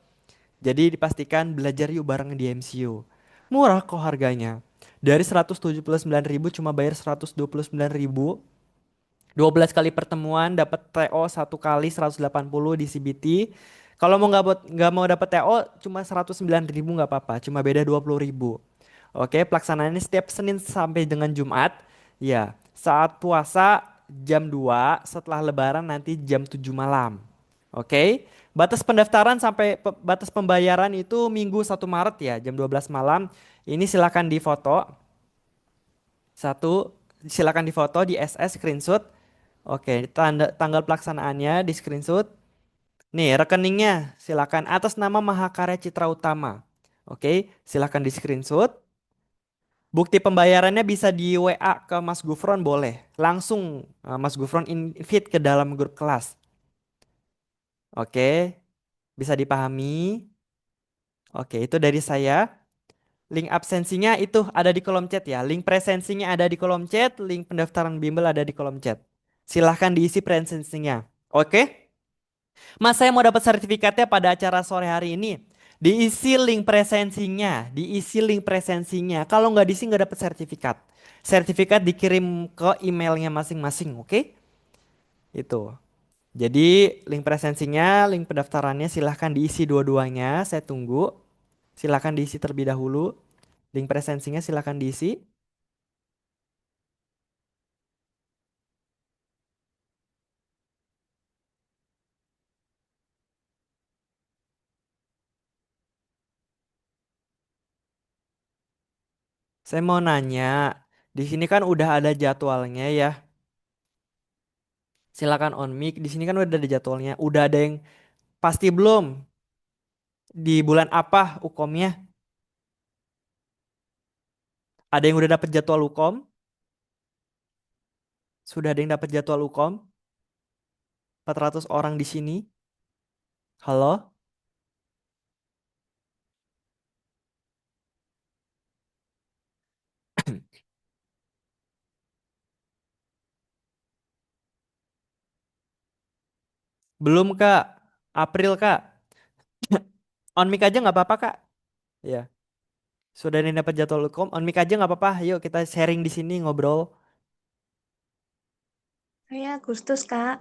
Jadi dipastikan belajar yuk bareng di MCU. Murah kok harganya. Dari 179.000 cuma bayar 129.000. 12 kali pertemuan dapat TO satu kali 180 di CBT. Kalau mau nggak mau dapat TO cuma 109.000 nggak apa-apa, cuma beda 20.000. Oke, pelaksanaannya setiap Senin sampai dengan Jumat. Ya, saat puasa jam 2, setelah Lebaran nanti jam 7 malam. Oke, batas pendaftaran sampai batas pembayaran itu Minggu 1 Maret ya, jam 12 malam. Ini silakan difoto. Satu, silakan difoto di SS screenshot. Oke, tanggal pelaksanaannya di screenshot. Nih, rekeningnya silakan atas nama Mahakarya Citra Utama. Oke, silakan di screenshot. Bukti pembayarannya bisa di WA ke Mas Gufron boleh. Langsung Mas Gufron invite ke dalam grup kelas. Oke, bisa dipahami? Oke, itu dari saya. Link absensinya itu ada di kolom chat ya. Link presensinya ada di kolom chat. Link pendaftaran bimbel ada di kolom chat. Silahkan diisi presensinya. Oke? Mas, saya mau dapat sertifikatnya pada acara sore hari ini. Diisi link presensinya. Diisi link presensinya. Kalau nggak diisi nggak dapat sertifikat. Sertifikat dikirim ke emailnya masing-masing. Oke? Itu. Jadi link presensinya, link pendaftarannya silahkan diisi dua-duanya. Saya tunggu. Silahkan diisi terlebih dahulu. Link presensinya silahkan diisi. Saya mau nanya, di sini kan udah ada jadwalnya ya. Silakan on mic. Di sini kan udah ada jadwalnya. Udah ada yang pasti belum? Di bulan apa UKOM-nya? Ada yang udah dapat jadwal UKOM? Sudah ada yang dapat jadwal UKOM? 400 orang di sini. Halo? Belum Kak. April Kak. On mic aja nggak apa-apa Kak. Ya. Sudah ada yang dapat jadwal UKOM? On mic aja nggak apa-apa. Yuk kita sharing di sini ngobrol. Saya Agustus, Kak.